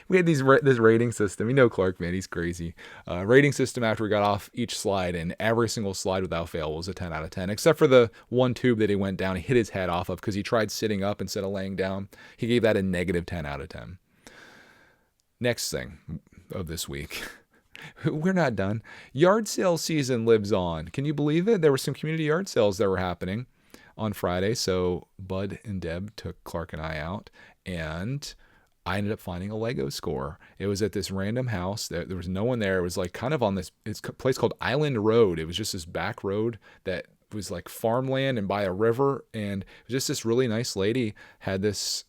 We had this rating system. You know Clark, man, he's crazy. Rating system after we got off each slide, and every single slide without fail was a 10 out of 10, except for the one tube that he went down. He hit his head off of because he tried sitting up instead of laying down. He gave that a negative 10 out of 10. Next thing of this week. We're not done. Yard sale season lives on. Can you believe it? There were some community yard sales that were happening on Friday. So Bud and Deb took Clark and I out, and I ended up finding a Lego score. It was at this random house. There was no one there. It was like kind of on this place called Island Road. It was just this back road that was like farmland and by a river. And it was just this really nice lady had this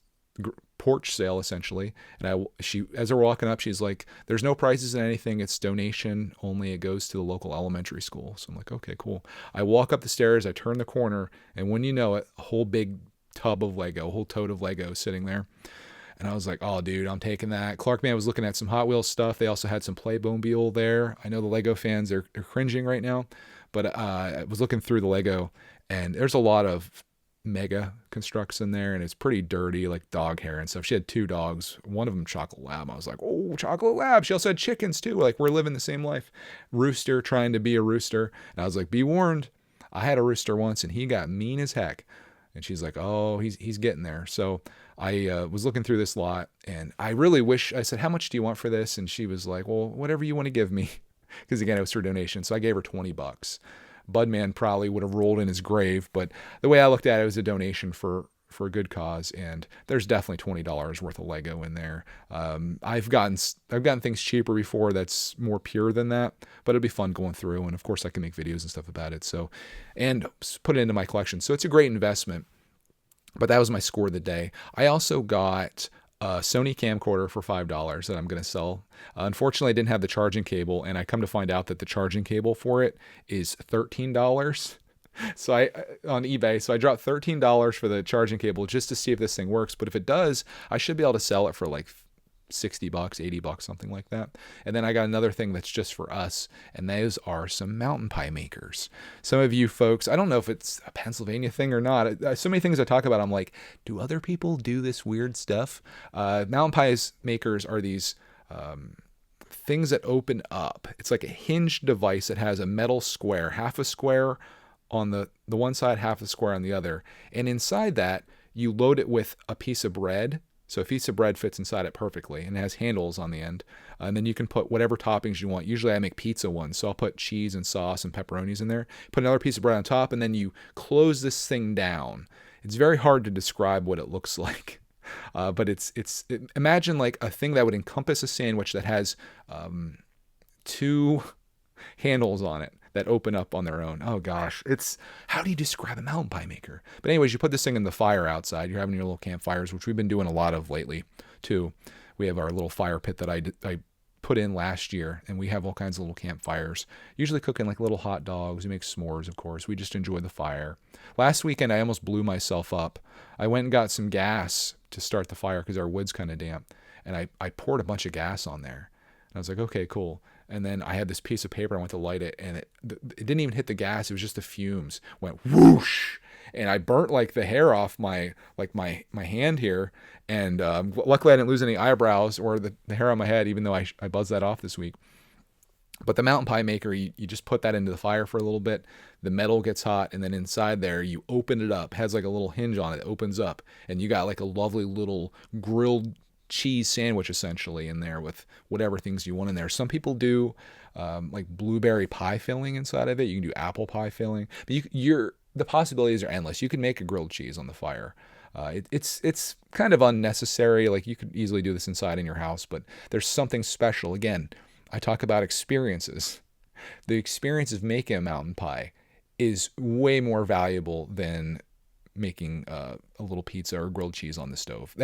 porch sale essentially. And as we're walking up, she's like, there's no prices in anything. It's donation only. It goes to the local elementary school. So I'm like, okay, cool. I walk up the stairs, I turn the corner, and when you know it, a whole big tub of Lego, a whole tote of Lego sitting there. And I was like, oh, dude, I'm taking that. Clark, man, was looking at some Hot Wheels stuff. They also had some Playmobil there. I know the Lego fans are cringing right now, but I was looking through the Lego, and there's a lot of mega constructs in there, and it's pretty dirty, like dog hair and stuff. She had 2 dogs, one of them chocolate lab. I was like, oh, chocolate lab. She also had chickens too. Like, we're living the same life. Rooster trying to be a rooster. And I was like, be warned. I had a rooster once, and he got mean as heck. And she's like, oh, he's getting there. So I was looking through this lot, and I really wish, I said, how much do you want for this? And she was like, well, whatever you want to give me. Because again, it was for donation. So I gave her $20. Budman probably would have rolled in his grave, but the way I looked at it, was a donation for a good cause, and there's definitely $20 worth of Lego in there. I've gotten things cheaper before that's more pure than that, but it'll be fun going through, and of course I can make videos and stuff about it. So, and put it into my collection. So it's a great investment. But that was my score of the day. I also got a Sony camcorder for $5 that I'm going to sell. Unfortunately, I didn't have the charging cable, and I come to find out that the charging cable for it is $13. So on eBay, so I dropped $13 for the charging cable just to see if this thing works. But if it does, I should be able to sell it for like $60, $80, something like that. And then I got another thing that's just for us, and those are some mountain pie makers. Some of you folks, I don't know if it's a Pennsylvania thing or not. So many things I talk about, I'm like, do other people do this weird stuff? Mountain pies makers are these things that open up. It's like a hinged device that has a metal square, half a square on the one side, half a square on the other. And inside that, you load it with a piece of bread. So a piece of bread fits inside it perfectly, and it has handles on the end. And then you can put whatever toppings you want. Usually I make pizza ones, so I'll put cheese and sauce and pepperonis in there. Put another piece of bread on top, and then you close this thing down. It's very hard to describe what it looks like. But imagine like a thing that would encompass a sandwich that has two handles on it that open up on their own. Oh gosh, how do you describe a mountain pie maker? But anyways, you put this thing in the fire outside. You're having your little campfires, which we've been doing a lot of lately too. We have our little fire pit that I put in last year, and we have all kinds of little campfires. Usually cooking like little hot dogs. We make s'mores, of course. We just enjoy the fire. Last weekend, I almost blew myself up. I went and got some gas to start the fire because our wood's kind of damp, and I poured a bunch of gas on there. And I was like, okay, cool. And then I had this piece of paper. I went to light it, and it didn't even hit the gas. It was just the fumes went whoosh, and I burnt like the hair off my hand here. And luckily, I didn't lose any eyebrows or the hair on my head, even though I buzzed that off this week. But the mountain pie maker, you just put that into the fire for a little bit. The metal gets hot, and then inside there, you open it up. It has like a little hinge on it. It opens up, and you got like a lovely little grilled cheese sandwich essentially in there with whatever things you want in there. Some people do like blueberry pie filling inside of it. You can do apple pie filling, but the possibilities are endless. You can make a grilled cheese on the fire. It's kind of unnecessary. Like you could easily do this inside in your house, but there's something special. Again, I talk about experiences. The experience of making a mountain pie is way more valuable than making a little pizza or grilled cheese on the stove.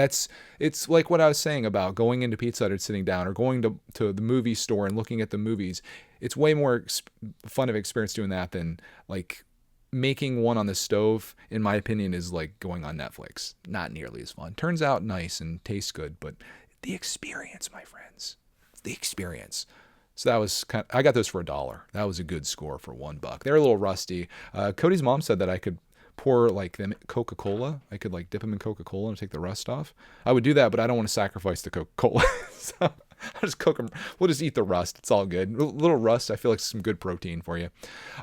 It's like what I was saying about going into Pizza Hut or sitting down or going to the movie store and looking at the movies. It's way more fun of experience doing that than like making one on the stove, in my opinion, is like going on Netflix. Not nearly as fun. Turns out nice and tastes good, but the experience, my friends, the experience. So that was I got those for $1. That was a good score for $1. They're a little rusty. Cody's mom said that I could pour like them Coca-Cola. I could like dip them in Coca-Cola and take the rust off. I would do that, but I don't want to sacrifice the Coca-Cola. So I'll just cook them. We'll just eat the rust. It's all good. A little rust, I feel like some good protein for you.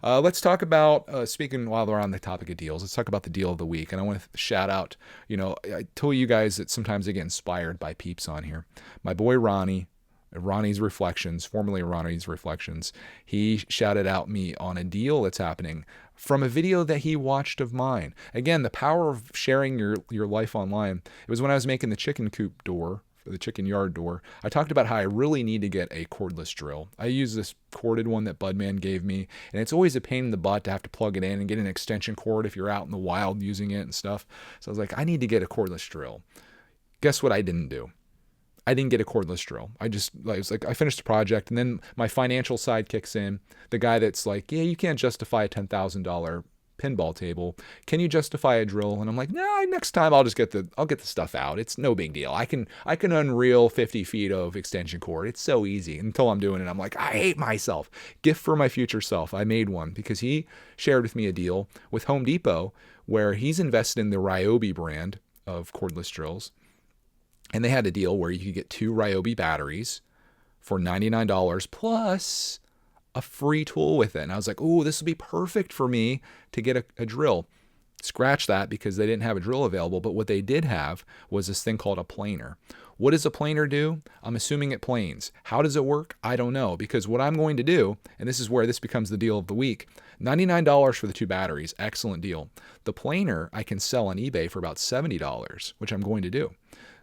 Let's talk about, speaking while we're on the topic of deals, let's talk about the deal of the week. And I want to shout out, I told you guys that sometimes I get inspired by peeps on here. My boy Ronnie's Reflections, formerly Ronnie's Reflections, he shouted out me on a deal that's happening from a video that he watched of mine. Again, the power of sharing your life online. It was when I was making the chicken coop door, the chicken yard door. I talked about how I really need to get a cordless drill. I use this corded one that Budman gave me, and it's always a pain in the butt to have to plug it in and get an extension cord if you're out in the wild using it and stuff. So I was like, I need to get a cordless drill. Guess what I didn't do? I didn't get a cordless drill. I finished the project, and then my financial side kicks in. The guy that's like, yeah, you can't justify a $10,000 pinball table. Can you justify a drill? And I'm like, no, next time I'll get the stuff out. It's no big deal. I can unreel 50 feet of extension cord. It's so easy. Until I'm doing it, I'm like, I hate myself. Gift for my future self. I made one because he shared with me a deal with Home Depot where he's invested in the Ryobi brand of cordless drills. And they had a deal where you could get 2 Ryobi batteries for $99 plus a free tool with it. And I was like, oh, this will be perfect for me to get a drill. Scratch that because they didn't have a drill available. But what they did have was this thing called a planer. What does a planer do? I'm assuming it planes. How does it work? I don't know. Because what I'm going to do, and this is where this becomes the deal of the week, $99 for the 2 batteries. Excellent deal. The planer I can sell on eBay for about $70, which I'm going to do.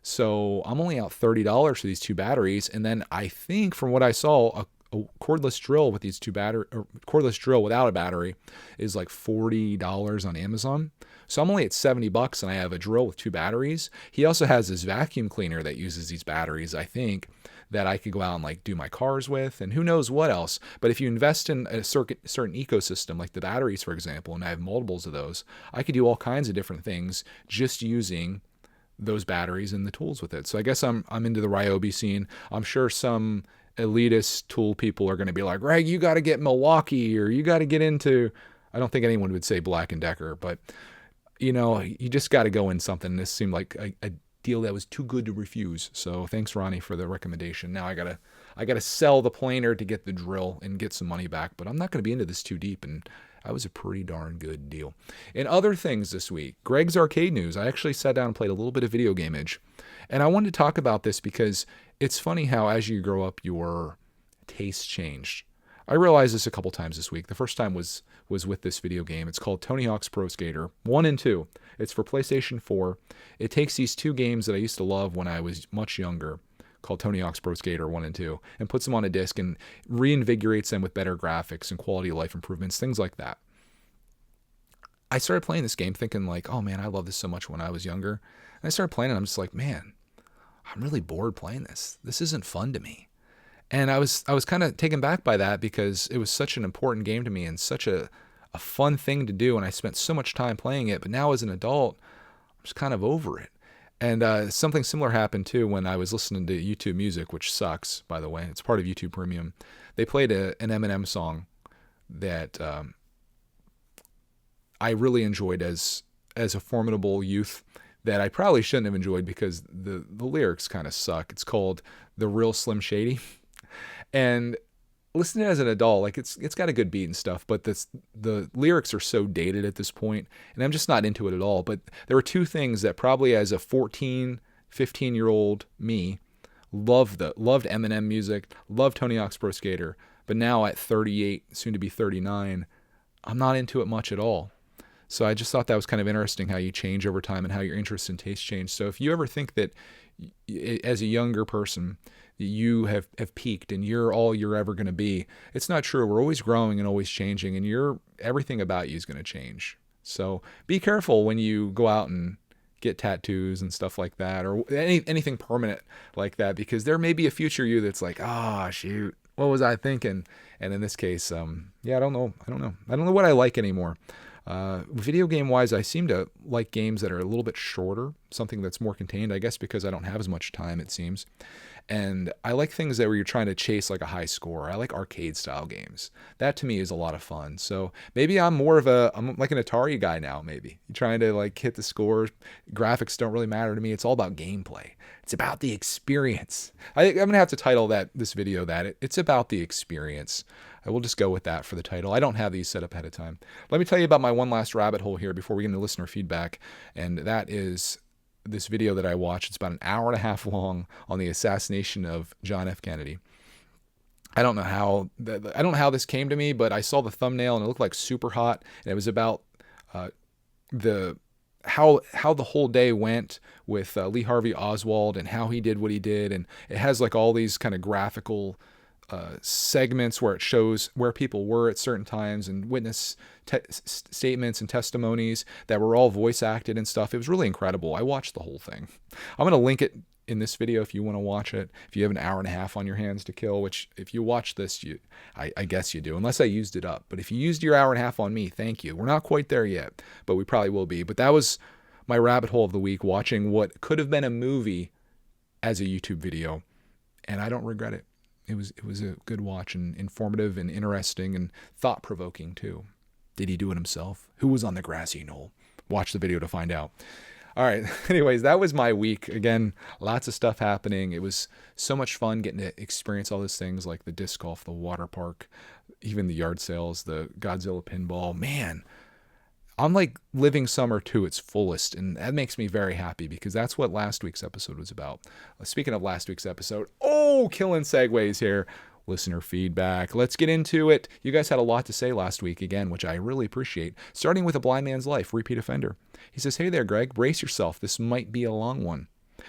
So I'm only out $30 for these 2 batteries. And then I think from what I saw, a cordless drill with these 2 battery, or cordless drill without a battery is like $40 on Amazon. So I'm only at $70 and I have a drill with 2 batteries. He also has this vacuum cleaner that uses these batteries, I think, that I could go out and like do my cars with and who knows what else. But if you invest in a certain ecosystem, like the batteries, for example, and I have multiples of those, I could do all kinds of different things just using those batteries and the tools with it. So I guess I'm into the Ryobi scene. I'm sure some elitist tool people are going to be like, Greg, you got to get Milwaukee, or you got to get into, I don't think anyone would say Black and Decker, but you just got to go in something. This seemed like a deal that was too good to refuse. So thanks, Ronnie, for the recommendation. Now I gotta sell the planer to get the drill and get some money back, but I'm not going to be into this too deep, and that was a pretty darn good deal. In other things this week, Greg's Arcade News, I actually sat down and played a little bit of Video Game Age, and I wanted to talk about this because it's funny how as you grow up, your tastes changed. I realized this a couple times this week. The first time was with this video game. It's called Tony Hawk's Pro Skater 1 and 2. It's for PlayStation 4. It takes these two games that I used to love when I was much younger, called Tony Hawk's Pro Skater 1 and 2, and puts them on a disc and reinvigorates them with better graphics and quality of life improvements, things like that. I started playing this game thinking like, oh man, I love this so much when I was younger. And I started playing it, and I'm just like, man, I'm really bored playing this. This isn't fun to me. And I was kind of taken back by that because it was such an important game to me and such a fun thing to do. And I spent so much time playing it. But now as an adult, I'm just kind of over it. And something similar happened too when I was listening to YouTube Music, which sucks, by the way. It's part of YouTube Premium. They played an Eminem song that I really enjoyed as a formidable youth that I probably shouldn't have enjoyed because the lyrics kind of suck. It's called The Real Slim Shady. And listening as an adult, like it's got a good beat and stuff, but the lyrics are so dated at this point, and I'm just not into it at all. But there were two things that probably as a 14, 15-year-old me loved Eminem music, loved Tony Hawk's Pro Skater, but now at 38, soon to be 39, I'm not into it much at all. So I just thought that was kind of interesting how you change over time and how your interests and tastes change. So if you ever think that as a younger person, you have peaked and you're all you're ever going to be, it's not true. We're always growing and always changing, and everything about you is going to change. So be careful when you go out and get tattoos and stuff like that, or anything permanent like that, because there may be a future you that's like, shoot, what was I thinking? And in this case, I don't know what I like anymore. Video game wise, I seem to like games that are a little bit shorter, something that's more contained, I guess because I don't have as much time, it seems. And I like things that where you're trying to chase like a high score. I like arcade style games. That to me is a lot of fun. So maybe I'm like an Atari guy now, maybe. You're trying to like hit the scores. Graphics don't really matter to me. It's all about gameplay. It's about the experience. I'm going to have to title this video it's about the experience. I will just go with that for the title. I don't have these set up ahead of time. Let me tell you about my one last rabbit hole here before we get into listener feedback. And that is this video that I watched. It's about an hour and a half long on the assassination of John F. Kennedy. I don't know how this came to me, but I saw the thumbnail and it looked like super hot. And it was about how the whole day went with Lee Harvey Oswald and how he did what he did. And it has like all these kind of graphical segments where it shows where people were at certain times and witness statements and testimonies that were all voice acted and stuff. It was really incredible. I watched the whole thing. I'm going to link it in this video if you want to watch it. If you have an hour and a half on your hands to kill, which if you watch this, I guess you do, unless I used it up. But if you used your hour and a half on me, thank you. We're not quite there yet, but we probably will be. But that was my rabbit hole of the week, watching what could have been a movie as a YouTube video, and I don't regret it. It was a good watch and informative and interesting and thought-provoking too. Did he do it himself? Who was on the grassy knoll? Watch the video to find out. All right. Anyways, that was my week. Again, lots of stuff happening. It was so much fun getting to experience all those things like the disc golf, the water park, even the yard sales, the Godzilla pinball. Man, I'm like living summer to its fullest, and that makes me very happy because that's what last week's episode was about. Speaking of last week's episode, killing segues here. Listener feedback. Let's get into it. You guys had a lot to say last week again, which I really appreciate. Starting with A Blind Man's Life, repeat offender. He says, hey there, Greg, brace yourself. This might be a long one.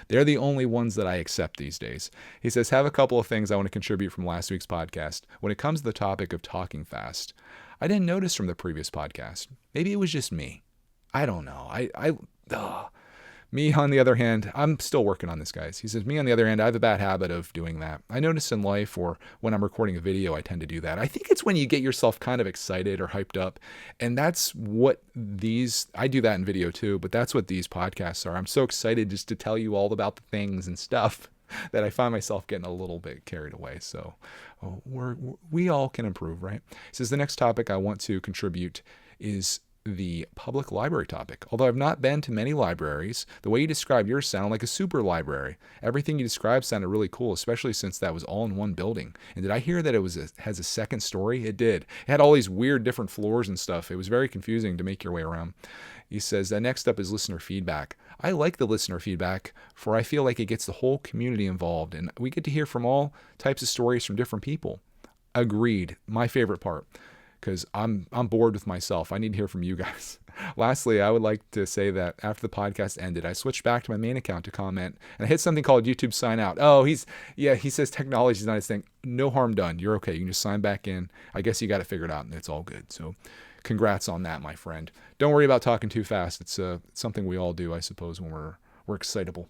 They're the only ones that I accept these days. He says, have a couple of things I want to contribute from last week's podcast. When it comes to the topic of talking fast, I didn't notice from the previous podcast. Maybe it was just me. I don't know. Me, on the other hand, I'm still working on this, guys. He says, me, on the other hand, I have a bad habit of doing that. I notice in life or when I'm recording a video, I tend to do that. I think it's when you get yourself kind of excited or hyped up. And that's what I do that in video too, but that's what these podcasts are. I'm so excited just to tell you all about the things and stuff that I find myself getting a little bit carried away. So we all can improve, right? He says, the next topic I want to contribute is the public library topic. Although I've not been to many libraries, the way you described yours sounded like a super library. Everything you described sounded really cool, especially since that was all in one building. And did I hear that it has a second story? It did. It had all these weird different floors and stuff. It was very confusing to make your way around. He says, next up is listener feedback. I like the listener feedback, for I feel like it gets the whole community involved, and we get to hear from all types of stories from different people. Agreed. My favorite part. Because I'm bored with myself. I need to hear from you guys. Lastly, I would like to say that after the podcast ended, I switched back to my main account to comment, and I hit something called YouTube sign out. Oh, he says technology is not his thing. No harm done. You're okay. You can just sign back in. I guess you got it figured out, and it's all good. So congrats on that, my friend. Don't worry about talking too fast. It's something we all do, I suppose, when we're excitable.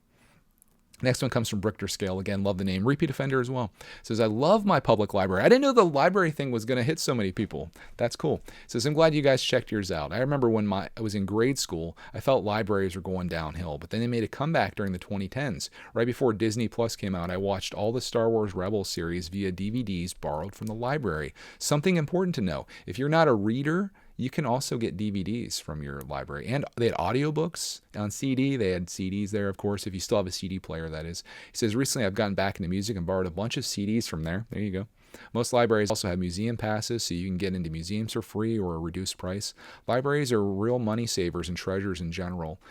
Next one comes from Brichter Scale. Again, love the name. Repeat offender as well. Says, I love my public library. I didn't know the library thing was going to hit so many people. That's cool. Says, I'm glad you guys checked yours out. I remember when I was in grade school, I felt libraries were going downhill, but then they made a comeback during the 2010s. Right before Disney Plus came out, I watched all the Star Wars Rebels series via DVDs borrowed from the library. Something important to know. If you're not a reader, you can also get DVDs from your library. And they had audiobooks on CD. They had CDs there, of course, if you still have a CD player, that is. He says, recently I've gotten back into music and borrowed a bunch of CDs from there. There you go. Most libraries also have museum passes, so you can get into museums for free or a reduced price. Libraries are real money savers and treasures in general.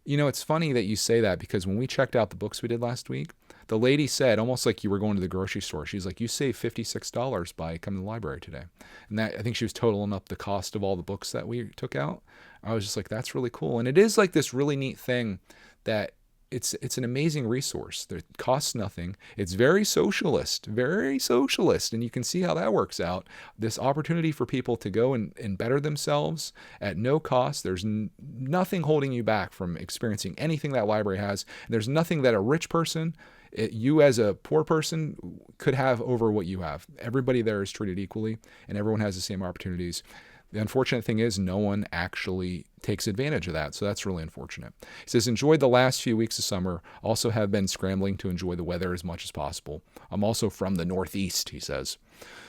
You know, it's funny that you say that, because when we checked out the books we did last week, the lady said, almost like you were going to the grocery store, she's like, you saved $56 by coming to the library today. And that, I think she was totaling up the cost of all the books that we took out. I was just like, that's really cool. And it is like this really neat thing that it's an amazing resource. It costs nothing. It's very socialist, and you can see how that works out. This opportunity for people to go and better themselves at no cost. There's nothing holding you back from experiencing anything that library has. There's nothing that a rich person, you as a poor person, could have over what you have. Everybody there is treated equally, and everyone has the same opportunities. The unfortunate thing is no one actually takes advantage of that, so that's really unfortunate. He says, enjoyed the last few weeks of summer. Also have been scrambling to enjoy the weather as much as possible. I'm also from the Northeast, he says.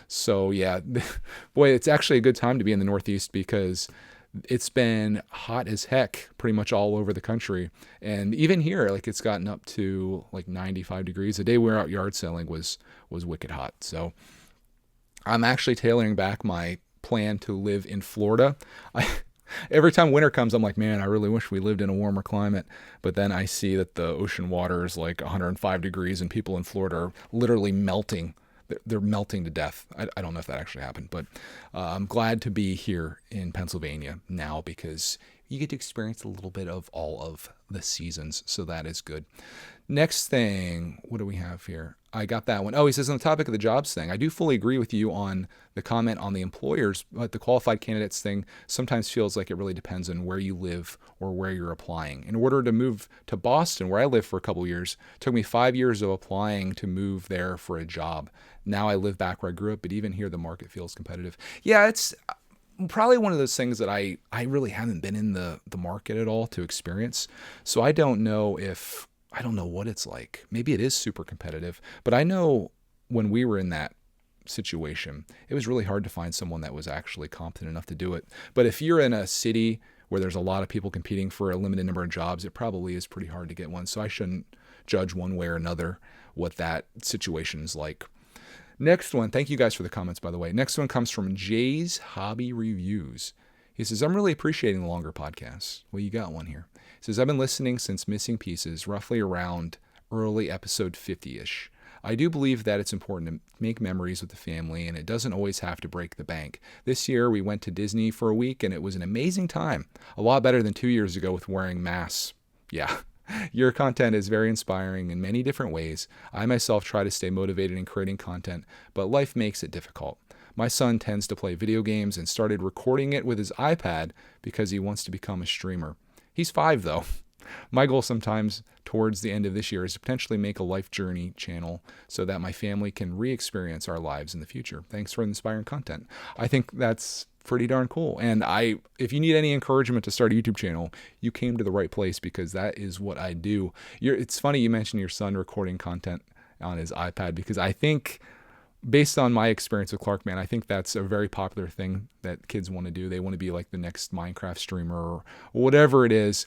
So yeah, boy, it's actually a good time to be in the Northeast, because it's been hot as heck pretty much all over the country. And even here, like, it's gotten up to like 95 degrees. The day we were out yard selling was wicked hot. So I'm actually tailoring back my plan to live in Florida. Every time winter comes, I'm like, man, I really wish we lived in a warmer climate. But then I see that the ocean water is like 105 degrees and people in Florida are literally melting. They're melting to death. I don't know if that actually happened, but I'm glad to be here in Pennsylvania now, because you get to experience a little bit of all of the seasons. So that is good. Next thing, what do we have here? I got that one. Oh, he says, on the topic of the jobs thing, I do fully agree with you on the comment on the employers, but the qualified candidates thing sometimes feels like it really depends on where you live or where you're applying. In order to move to Boston, where I lived for a couple of years, it took me 5 years of applying to move there for a job. Now I live back where I grew up, but even here the market feels competitive. Yeah, it's probably one of those things that I really haven't been in the market at all to experience. So I don't know what it's like. Maybe it is super competitive, but I know when we were in that situation, it was really hard to find someone that was actually competent enough to do it. But if you're in a city where there's a lot of people competing for a limited number of jobs, it probably is pretty hard to get one. So I shouldn't judge one way or another what that situation is like. Next one, thank you guys for the comments, by the way. Next one comes from Jay's Hobby Reviews. He says, I'm really appreciating the longer podcasts. Well, you got one here. He says, I've been listening since Missing Pieces, roughly around early episode 50-ish. I do believe that it's important to make memories with the family, and it doesn't always have to break the bank. This year, we went to Disney for a week, and it was an amazing time. A lot better than 2 years ago with wearing masks. Yeah. Your content is very inspiring in many different ways. I myself try to stay motivated in creating content, but life makes it difficult. My son tends to play video games and started recording it with his iPad because he wants to become a streamer. He's 5 though. My goal sometimes towards the end of this year is to potentially make a life journey channel so that my family can re-experience our lives in the future. Thanks for the inspiring content. I think that's pretty darn cool. And if you need any encouragement to start a YouTube channel, you came to the right place, because that is what I do. It's funny you mentioned your son recording content on his iPad, because I think, based on my experience with Clark, man, I think that's a very popular thing that kids want to do. They want to be like the next Minecraft streamer or whatever it is.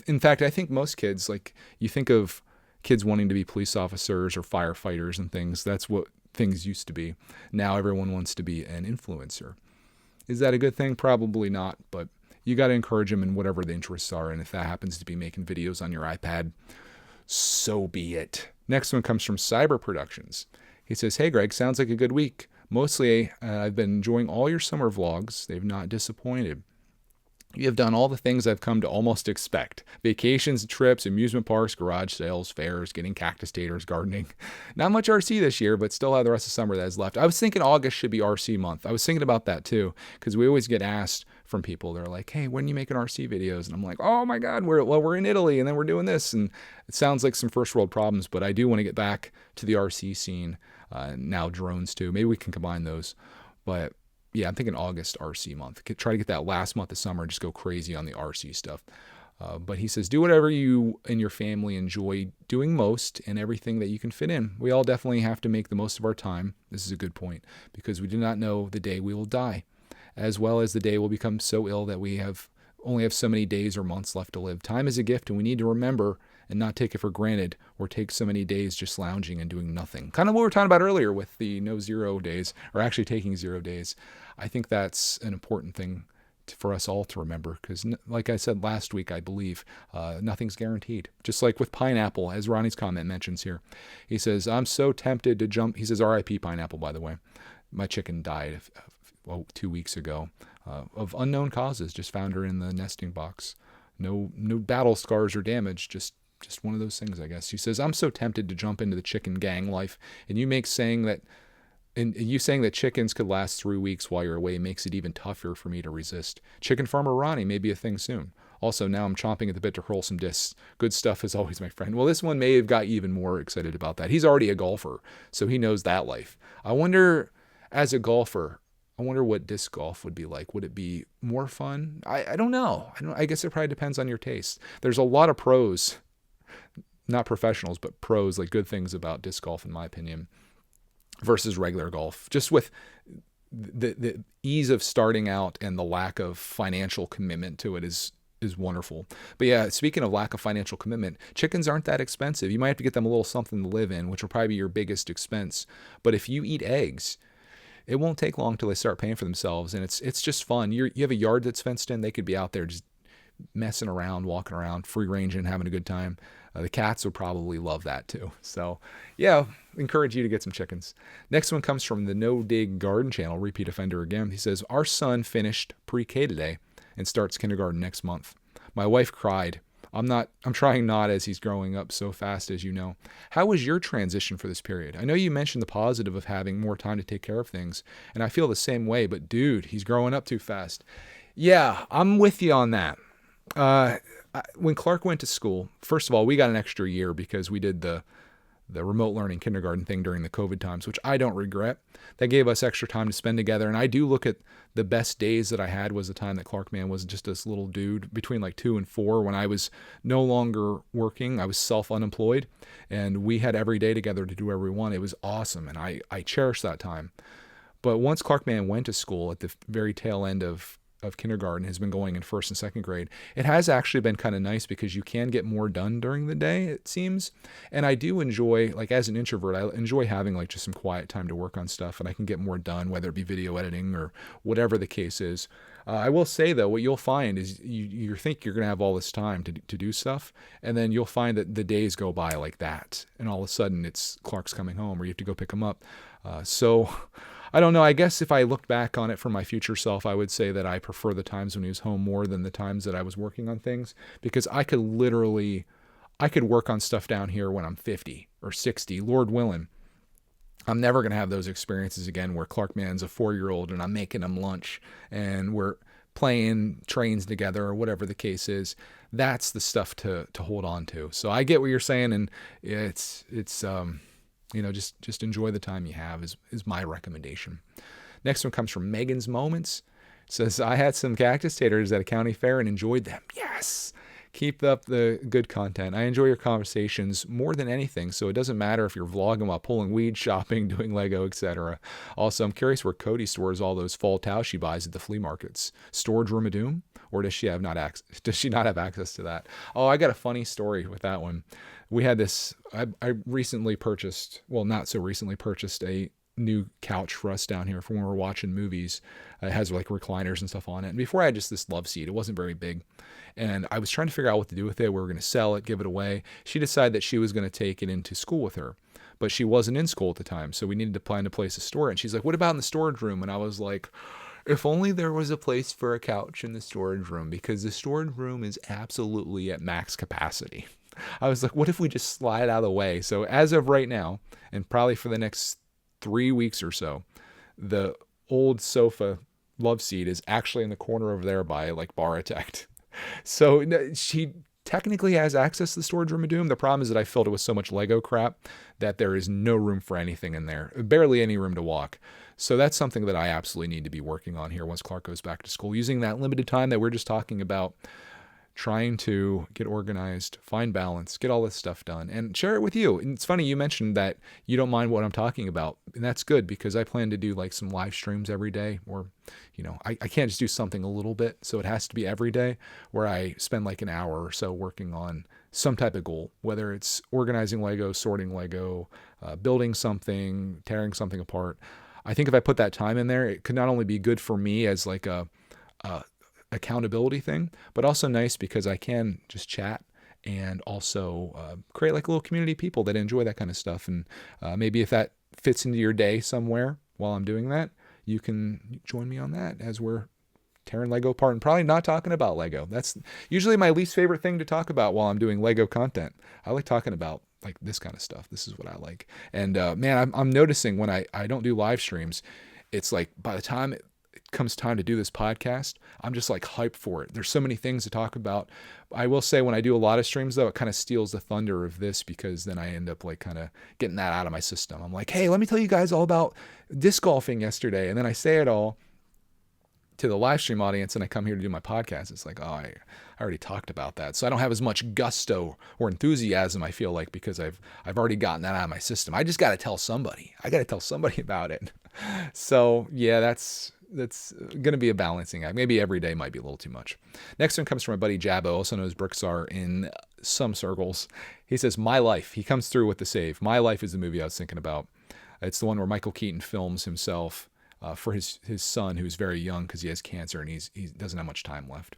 In fact, I think most kids, like, you think of kids wanting to be police officers or firefighters and things. That's what things used to be. Now everyone wants to be an influencer. Is that a good thing? Probably not, but you got to encourage them in whatever the interests are. And if that happens to be making videos on your iPad, so be it. Next one comes from Cyber Productions. He says, "Hey Greg, sounds like a good week. Mostly, I've been enjoying all your summer vlogs. They've not disappointed. You have done all the things I've come to almost expect. Vacations, trips, amusement parks, garage sales, fairs, getting cactus taters, gardening. Not much RC this year, but still have the rest of summer that is left." I was thinking August should be RC month. I was thinking about that too, because we always get asked from people. They're like, "Hey, when are you making RC videos?" And I'm like, "Oh my God, we're in Italy, and then we're doing this." And it sounds like some first world problems, but I do want to get back to the RC scene. Now drones too. Maybe we can combine those. But yeah, I'm thinking August RC month. Try to get that last month of summer and just go crazy on the RC stuff. But he says, do whatever you and your family enjoy doing most and everything that you can fit in. We all definitely have to make the most of our time. This is a good point, because we do not know the day we will die, as well as the day we'll become so ill that we only have so many days or months left to live. Time is a gift, and we need to remember and not take it for granted, or take so many days just lounging and doing nothing. Kind of what we were talking about earlier with the no 0 days, or actually taking 0 days. I think that's an important thing for us all to remember, because like I said last week, I believe, nothing's guaranteed. Just like with pineapple, as Ronnie's comment mentions here. He says, "I'm so tempted to jump." He says, "RIP pineapple, by the way. My chicken died 2 weeks ago of unknown causes. Just found her in the nesting box. No battle scars or damage, just one of those things, I guess." He says, "I'm so tempted to jump into the chicken gang life, and you saying that chickens could last 3 weeks while you're away makes it even tougher for me to resist. Chicken farmer Ronnie may be a thing soon. Also, now I'm chomping at the bit to hurl some discs. Good stuff as always, my friend." Well, this one may have got you even more excited about that. He's already a golfer, so he knows that life. I wonder, as a golfer, what disc golf would be like. Would it be more fun? I don't know. I guess it probably depends on your taste. There's a lot of pros, not professionals, but pros, like good things about disc golf, in my opinion, versus regular golf. Just with the ease of starting out and the lack of financial commitment to it is wonderful. But yeah, speaking of lack of financial commitment, chickens aren't that expensive. You might have to get them a little something to live in, which will probably be your biggest expense. But if you eat eggs, it won't take long till they start paying for themselves, and it's just fun. You have a yard that's fenced in. They could be out there just messing around, walking around, free ranging, having a good time. The cats would probably love that too. So yeah, encourage you to get some chickens. Next one comes from the No Dig Garden channel, repeat offender again. He says, "Our son finished pre-K today and starts kindergarten next month. My wife cried. I'm trying not, as he's growing up so fast, as you know. How was your transition for this period? I know you mentioned the positive of having more time to take care of things, and I feel the same way, but dude, he's growing up too fast." Yeah, I'm with you on that. When Clark went to school, first of all, we got an extra year because we did the remote learning kindergarten thing during the COVID times, which I don't regret. That gave us extra time to spend together. And I do look at the best days that I had was the time that Clark, man, was just this little dude between like 2 and 4, when I was no longer working. I was self-unemployed, and we had every day together to do whatever we wanted. It was awesome. And I cherish that time. But once Clark, man, went to school at the very tail end of kindergarten, has been going in 1st and 2nd grade, it has actually been kind of nice because you can get more done during the day, it seems. And I do enjoy, like as an introvert, I enjoy having like just some quiet time to work on stuff, and I can get more done, whether it be video editing or whatever the case is. I will say though, what you'll find is you think you're going to have all this time to do stuff, and then you'll find that the days go by like that, and all of a sudden it's Clark's coming home or you have to go pick him up. So I don't know. I guess if I looked back on it for my future self, I would say that I prefer the times when he was home more than the times that I was working on things, because I could work on stuff down here when I'm 50 or 60, Lord willing. I'm never going to have those experiences again where Clark Man's a 4-year-old and I'm making him lunch and we're playing trains together or whatever the case is. that's the stuff to hold on to. So I get what you're saying, and it's just enjoy the time you have is my recommendation. Next one comes from Megan's Moments. It says, I had some cactus taters at a county fair and enjoyed them. Yes. Keep up the good content. I enjoy your conversations more than anything, so it doesn't matter if you're vlogging while pulling weed, shopping, doing Lego, etc. Also, I'm curious where Cody stores all those fall towels she buys at the flea markets. Storage room of doom? Or does she not have access to that? Oh, I got a funny story with that one. We had this, I recently purchased, well, not so recently purchased a new couch for us down here for when we're watching movies. It has like recliners and stuff on it. And before I had just this love seat. It wasn't very big. And I was trying to figure out what to do with it. We were going to sell it, give it away. She decided that she was going to take it into school with her, but she wasn't in school at the time. So we needed to find a place to store it. And she's like, what about in the storage room? And I was like, if only there was a place for a couch in the storage room, because the storage room is absolutely at max capacity. I was like, what if we just slide out of the way? So as of right now, and probably for the next 3 weeks or so, the old sofa love seat is actually in the corner over there by like Baratect. So she technically has access to the storage room of doom. The problem is that I filled it with so much Lego crap that there is no room for anything in there. Barely any room to walk. So that's something that I absolutely need to be working on here once Clark goes back to school, using that limited time that we're just talking about, trying to get organized, find balance, get all this stuff done, and share it with you. And it's funny, you mentioned that you don't mind what I'm talking about, and that's good, because I plan to do like some live streams every day, or, I can't just do something a little bit, so it has to be every day, where I spend like an hour or so working on some type of goal, whether it's organizing Lego, sorting Lego, building something, tearing something apart. I think if I put that time in there, it could not only be good for me as like a accountability thing, but also nice because I can just chat and also create like a little community of people that enjoy that kind of stuff. And maybe if that fits into your day somewhere while I'm doing that, you can join me on that as we're tearing Lego apart, and probably not talking about Lego. That's usually my least favorite thing to talk about while I'm doing Lego content. I like talking about like this kind of stuff. This is what I like. And man, I'm noticing when I don't do live streams, it's like by the time it comes time to do this podcast, I'm just like hyped for it. There's so many things to talk about. I will say when I do a lot of streams though, it kind of steals the thunder of this, because then I end up like kind of getting that out of my system. I'm like, hey, let me tell you guys all about disc golfing yesterday. And then I say it all to the live stream audience and I come here to do my podcast. It's like, oh, I already talked about that. So I don't have as much gusto or enthusiasm, I feel like, because I've already gotten that out of my system. I just got to tell somebody. I got to tell somebody about it. So yeah, that's going to be a balancing act. Maybe every day might be a little too much. Next one comes from my buddy Jabbo, also known as Bricksar in some circles. He says, My Life. He comes through with the save. My Life is the movie I was thinking about. It's the one where Michael Keaton films himself for his son, who's very young because he has cancer and he doesn't have much time left.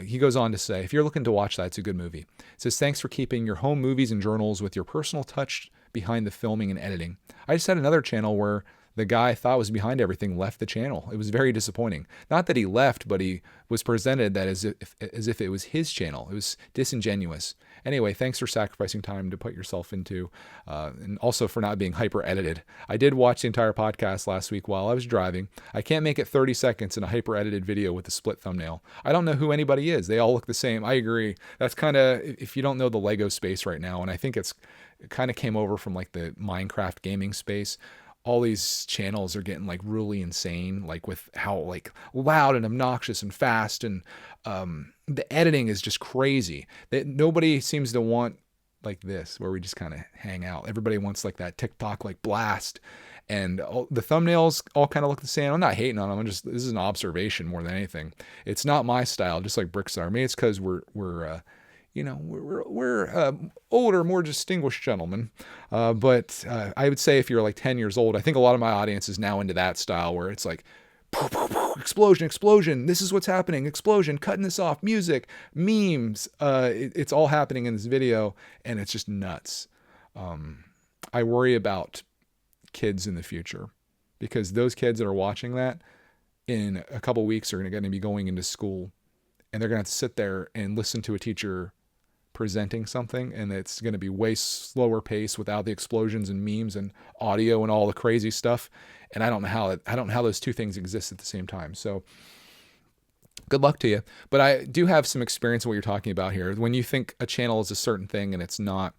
He goes on to say, if you're looking to watch that, it's a good movie. It says, thanks for keeping your home movies and journals with your personal touch behind the filming and editing. I just had another channel where the guy I thought was behind everything left the channel. It was very disappointing. Not that he left, but he was presented that as if it was his channel. It was disingenuous. Anyway, thanks for sacrificing time to put yourself into, and also for not being hyper edited. I did watch the entire podcast last week while I was driving. I can't make it 30 seconds in a hyper edited video with a split thumbnail. I don't know who anybody is. They all look the same. I agree. That's kind of, if you don't know the Lego space right now, and I think it kind of came over from like the Minecraft gaming space. All these channels are getting like really insane, like with how like loud and obnoxious and fast, and the editing is just crazy. That nobody seems to want like this, where we just kind of hang out. Everybody wants like that TikTok like blast, and the thumbnails all kind of look the same. I'm not hating on them. This is an observation more than anything. It's not my style, just like Brickstar. Maybe it's because we're older, more distinguished gentlemen. But I would say if you're like 10 years old, I think a lot of my audience is now into that style where it's like, explosion, explosion. This is what's happening. Explosion, cutting this off, music, memes. It's all happening in this video and it's just nuts. I worry about kids in the future because those kids that are watching that in a couple weeks are going to be going into school and they're going to have to sit there and listen to a teacher presenting something, and it's going to be way slower pace without the explosions and memes and audio and all the crazy stuff. And I don't know how those two things exist at the same time. So good luck to you. But I do have some experience in what you're talking about here. When you think a channel is a certain thing and it's not.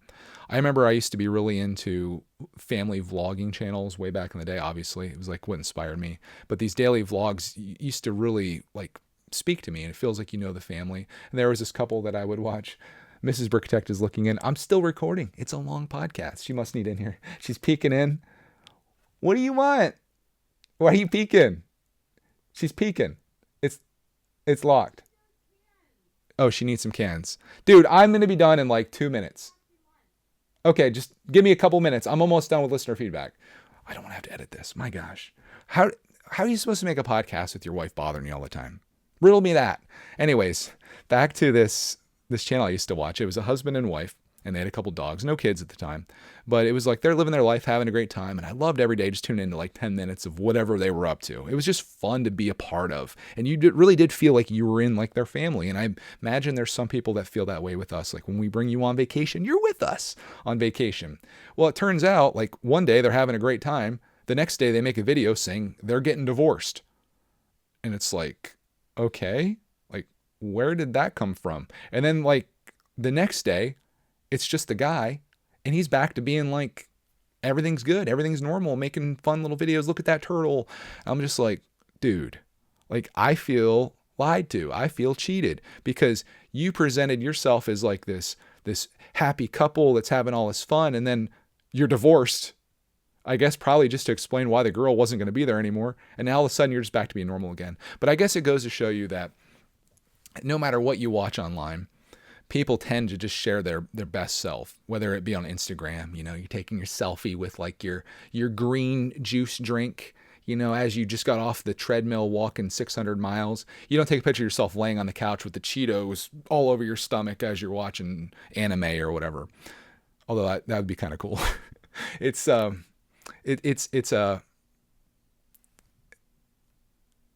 I remember I used to be really into family vlogging channels way back in the day. Obviously, it was like what inspired me. But these daily vlogs used to really like speak to me, and it feels like you know the family. And there was this couple that I would watch. Mrs. Brickatect is looking in. I'm still recording. It's a long podcast. She must need in here. She's peeking in. What do you want? Why are you peeking? She's peeking. It's locked. Oh, she needs some cans. Dude, I'm going to be done in like 2 minutes. Okay, just give me a couple minutes. I'm almost done with listener feedback. I don't want to have to edit this. My gosh. How are you supposed to make a podcast with your wife bothering you all the time? Riddle me that. Anyways, back to this channel I used to watch. It was a husband and wife, and they had a couple dogs, no kids at the time. But it was like they're living their life, having a great time. And I loved every day just tuning into like 10 minutes of whatever they were up to. It was just fun to be a part of. And you really did feel like you were in like their family. And I imagine there's some people that feel that way with us. Like when we bring you on vacation, you're with us on vacation. Well, it turns out like one day they're having a great time. The next day they make a video saying they're getting divorced. And it's like, okay, like where did that come from? And then like the next day, it's just the guy, and he's back to being like, everything's good, everything's normal, making fun little videos. Look at that turtle. I'm just like, dude, like I feel lied to. I feel cheated because you presented yourself as like this happy couple that's having all this fun, and then you're divorced. I guess probably just to explain why the girl wasn't going to be there anymore. And now all of a sudden you're just back to being normal again. But I guess it goes to show you that no matter what you watch online, people tend to just share their best self, whether it be on Instagram, you know, you're taking your selfie with like your green juice drink, you know, as you just got off the treadmill walking 600 miles. You don't take a picture of yourself laying on the couch with the Cheetos all over your stomach as you're watching anime or whatever. Although that would be kind of cool. It's a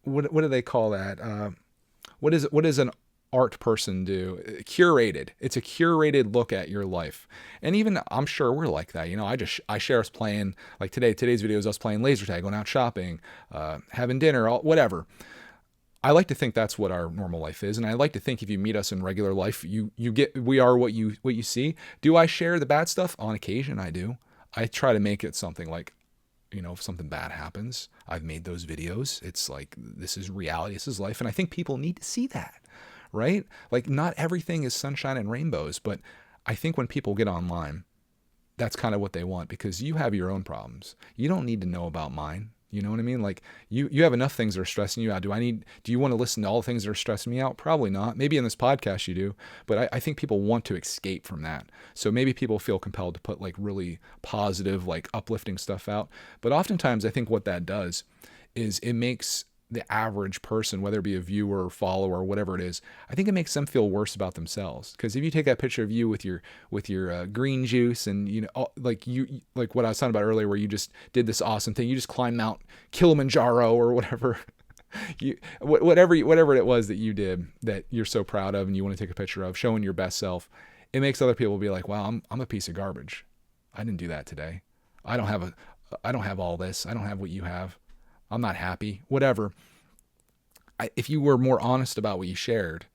what do they call that? What is an art person do? Curated. It's a curated look at your life. And even I'm sure we're like that. You know, I share us playing like today's video is us playing laser tag, going out shopping, having dinner, whatever. I like to think that's what our normal life is. And I like to think if you meet us in regular life, we are what you see. Do I share the bad stuff? On occasion I do. I try to make it something like, you know, if something bad happens, I've made those videos. It's like, this is reality. This is life. And I think people need to see that. Right? Like not everything is sunshine and rainbows, but I think when people get online, that's kind of what they want because you have your own problems. You don't need to know about mine. You know what I mean? Like you have enough things that are stressing you out. Do you want to listen to all the things that are stressing me out? Probably not. Maybe in this podcast you do, but I think people want to escape from that. So maybe people feel compelled to put like really positive, like uplifting stuff out. But oftentimes I think what that does is it makes the average person, whether it be a viewer or follower or whatever it is, I think it makes them feel worse about themselves. Because if you take that picture of you with your green juice and you know like what I was talking about earlier, where you just did this awesome thing, you just climbed Mount Kilimanjaro or whatever, whatever it was that you did that you're so proud of and you want to take a picture of, showing your best self, it makes other people be like, wow, I'm a piece of garbage. I didn't do that today. I don't have all this. I don't have what you have. I'm not happy, whatever. If you were more honest about what you shared,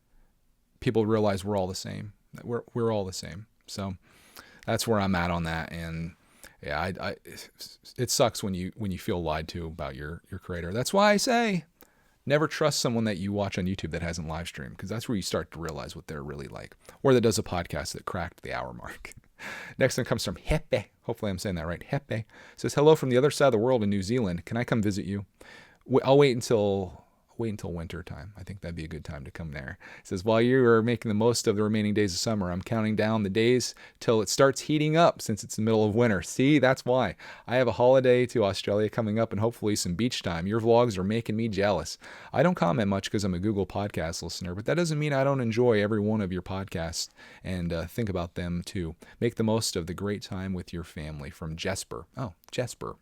people realize we're all the same. We're all the same. So that's where I'm at on that. And yeah, it sucks when you feel lied to about your creator. That's why I say never trust someone that you watch on YouTube that hasn't live streamed, because that's where you start to realize what they're really like, or that does a podcast that cracked the hour mark. Next one comes from Hepe. Hopefully I'm saying that right. Hepe says, hello from the other side of the world in New Zealand. Can I come visit you? I'll wait until winter time. I think that'd be a good time to come there. It says, while you are making the most of the remaining days of summer, I'm counting down the days till it starts heating up since it's the middle of winter. See, that's why. I have a holiday to Australia coming up and hopefully some beach time. Your vlogs are making me jealous. I don't comment much because I'm a Google Podcast listener, but that doesn't mean I don't enjoy every one of your podcasts and think about them too. Make the most of the great time with your family. From Jesper. Oh, Jesper.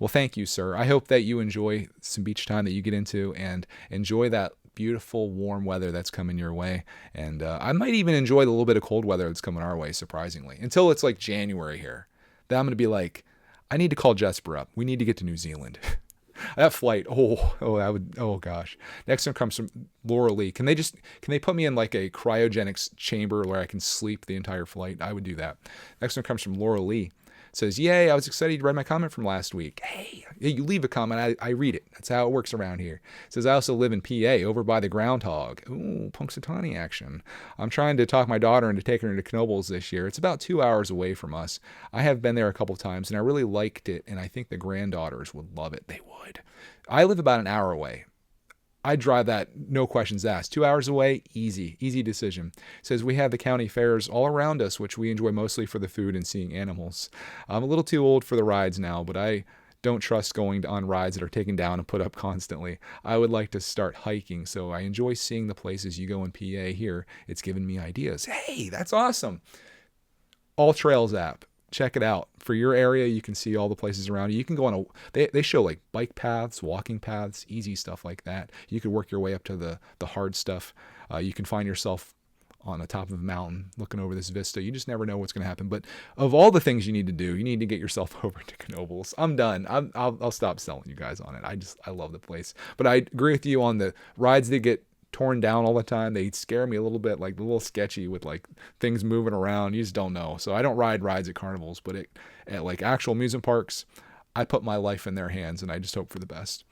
Well, thank you, sir. I hope that you enjoy some beach time that you get into and enjoy that beautiful warm weather that's coming your way. And I might even enjoy the little bit of cold weather that's coming our way, surprisingly, until it's like January here. Then I'm going to be like, I need to call Jesper up. We need to get to New Zealand. That flight. That would, oh gosh. Next one comes from Laura Lee. Can they put me in like a cryogenics chamber where I can sleep the entire flight? I would do that. Next one comes from Laura Lee. Says, yay, I was excited you read my comment from last week. Hey, you leave a comment, I read it. That's how it works around here. Says, I also live in PA, over by the Groundhog. Ooh, Punxsutawney action. I'm trying to talk my daughter into taking her to Knoebels this year. It's about 2 hours away from us. I have been there a couple times, and I really liked it, and I think the granddaughters would love it. They would. I live about an hour away. I'd drive that, no questions asked. 2 hours away, easy decision. Says, we have the county fairs all around us, which we enjoy mostly for the food and seeing animals. I'm a little too old for the rides now, but I don't trust going on rides that are taken down and put up constantly. I would like to start hiking, so I enjoy seeing the places you go in PA here. It's given me ideas. Hey, that's awesome. All Trails app. Check it out. For your area, you can see all the places around you. You can go on they show like bike paths, walking paths, easy stuff like that. You could work your way up to the hard stuff. You can find yourself on the top of a mountain looking over this vista. You just never know what's going to happen. But of all the things you need to do, you need to get yourself over to Knoebels. I'm done. I'll stop selling you guys on it. I love the place. But I agree with you on the rides that get torn down all the time. They scare me a little bit, like a little sketchy with like things moving around. You just don't know. So I don't ride rides at carnivals, but at like actual amusement parks, I put my life in their hands and I just hope for the best.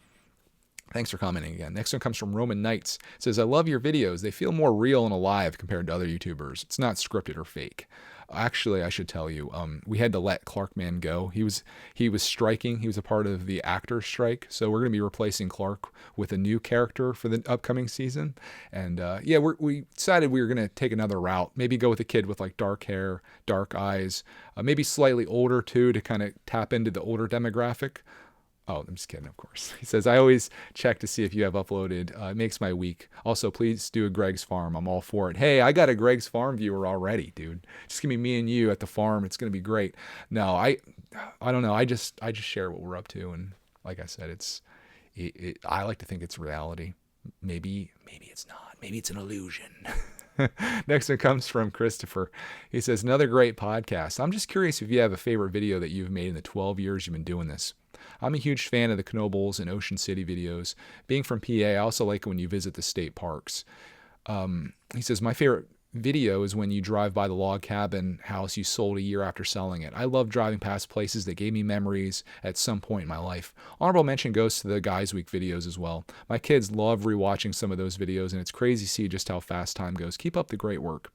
Thanks for commenting again. Next one comes from Roman Knights. It says, I love your videos. They feel more real and alive compared to other YouTubers. It's not scripted or fake. Actually, I should tell you, we had to let Clarkman go. He was striking. He was a part of the actor strike. So we're going to be replacing Clark with a new character for the upcoming season. And we decided we were going to take another route. Maybe go with a kid with like dark hair, dark eyes, maybe slightly older too, to kind of tap into the older demographic. Oh, I'm just kidding, of course. He says, I always check to see if you have uploaded. It makes my week. Also, please do a Greg's Farm. I'm all for it. Hey, I got a Greg's Farm viewer already, dude. Just give me and you at the farm. It's going to be great. No, I don't know. I just share what we're up to. And like I said, I like to think it's reality. Maybe it's not. Maybe it's an illusion. Next one comes from Christopher. He says, another great podcast. I'm just curious if you have a favorite video that you've made in the 12 years you've been doing this. I'm a huge fan of the Knoebels and Ocean City videos. Being from PA, I also like it when you visit the state parks. He says, my favorite video is when you drive by the log cabin house you sold a year after selling it. I love driving past places that gave me memories at some point in my life. Honorable mention goes to the Guys Week videos as well. My kids love rewatching some of those videos, and it's crazy to see just how fast time goes. Keep up the great work.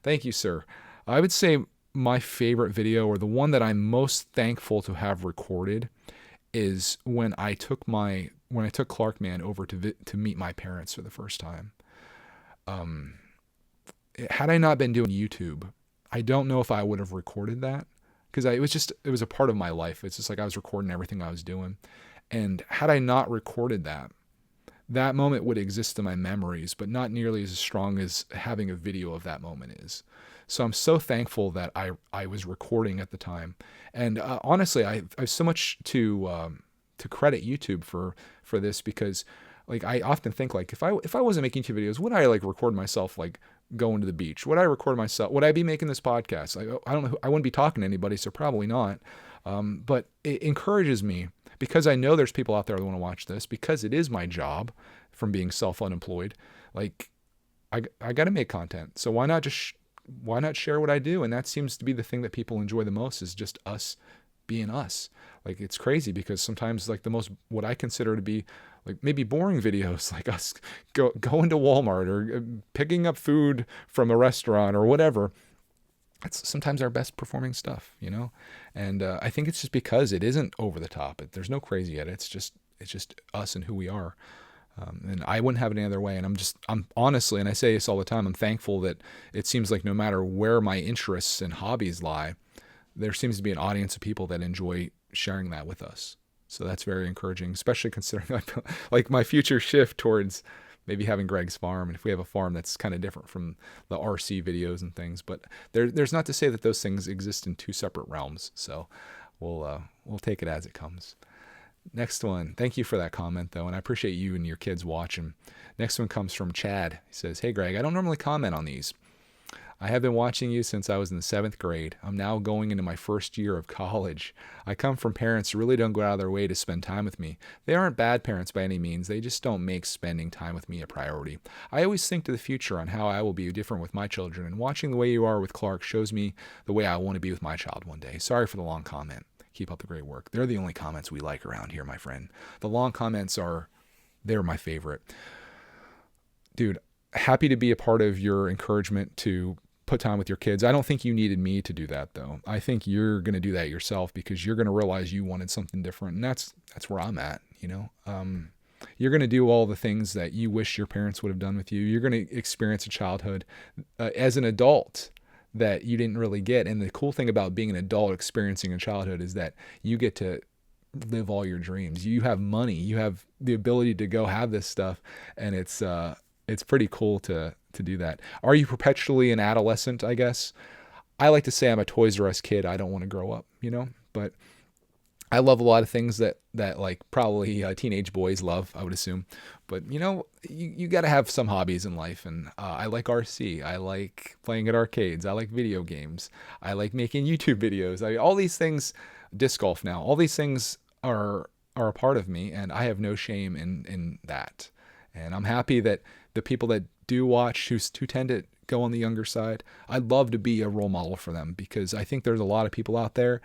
Thank you, sir. I would say my favorite video, or the one that I'm most thankful to have recorded, is when I took Clarkman over to meet my parents for the first time. Had I not been doing YouTube, I don't know if I would have recorded that, because it was a part of my life. It's just like I was recording everything I was doing. And had I not recorded that moment would exist in my memories, but not nearly as strong as having a video of that moment is. So I'm so thankful that I was recording at the time. And honestly, I have so much to credit YouTube for this, because like I often think like if I wasn't making YouTube videos, would I like record myself like going to the beach? Would I record myself? Would I be making this podcast? Like, I don't know. I wouldn't be talking to anybody, so probably not. But it encourages me, because I know there's people out there that want to watch this, because it is my job from being self-unemployed. Like I got to make content. So why not share what I do? And that seems to be the thing that people enjoy the most, is just us being us. Like, it's crazy, because sometimes like the most, what I consider to be like maybe boring videos, like us going to Walmart or picking up food from a restaurant or whatever, it's sometimes our best performing stuff, you know? And I think it's just because it isn't over the top. There's no crazy yet. It's just us and who we are. And I wouldn't have it any other way. And I'm honestly, and I say this all the time, I'm thankful that it seems like no matter where my interests and hobbies lie, there seems to be an audience of people that enjoy sharing that with us. So that's very encouraging, especially considering like my future shift towards maybe having Greg's Farm. And if we have a farm that's kind of different from the RC videos and things, but there's not to say that those things exist in two separate realms. So we'll take it as it comes. Next one. Thank you for that comment, though, and I appreciate you and your kids watching. Next one comes from Chad. He says, hey, Greg, I don't normally comment on these. I have been watching you since I was in the 7th grade. I'm now going into my first year of college. I come from parents who really don't go out of their way to spend time with me. They aren't bad parents by any means. They just don't make spending time with me a priority. I always think to the future on how I will be different with my children, and watching the way you are with Clark shows me the way I want to be with my child one day. Sorry for the long comment. Keep up the great work. They're the only comments we like around here, my friend. The long comments they're my favorite. Dude, happy to be a part of your encouragement to put time with your kids. I don't think you needed me to do that, though. I think you're going to do that yourself because you're going to realize you wanted something different. And that's where I'm at, you know. You're going to do all the things that you wish your parents would have done with you. You're going to experience a childhood as an adult that you didn't really get. And the cool thing about being an adult experiencing a childhood is that you get to live all your dreams. You have money. You have the ability to go have this stuff. And it's pretty cool to do that. Are you perpetually an adolescent, I guess? I like to say I'm a Toys R Us kid. I don't want to grow up, you know, but I love a lot of things that like probably teenage boys love, I would assume. But, you know, you got to have some hobbies in life. And I like RC. I like playing at arcades. I like video games. I like making YouTube videos. All these things, disc golf now, all these things are a part of me. And I have no shame in that. And I'm happy that the people that do watch who tend to go on the younger side, I'd love to be a role model for them because I think there's a lot of people out there,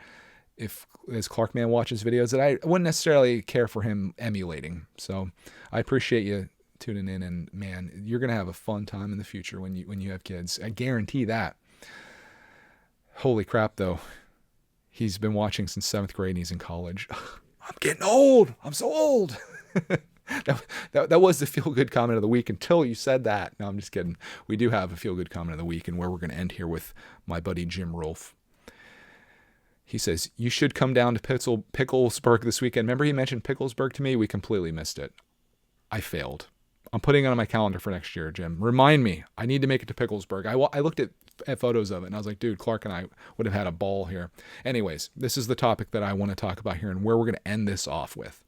as Clark Man watches videos, that I wouldn't necessarily care for him emulating. So I appreciate you tuning in, and man, you're going to have a fun time in the future when you have kids. I guarantee that. Holy crap, though. He's been watching since 7th grade and he's in college. I'm getting old. I'm so old. That was the feel-good comment of the week until you said that. No, I'm just kidding. We do have a feel-good comment of the week, and where we're going to end here with my buddy Jim Rolfe. He says, you should come down to Picklesburg this weekend. Remember he mentioned Picklesburg to me? We completely missed it. I failed. I'm putting it on my calendar for next year, Jim. Remind me. I need to make it to Picklesburg. I looked at photos of it, and I was like, dude, Clark and I would have had a ball here. Anyways, this is the topic that I want to talk about here and where we're going to end this off with.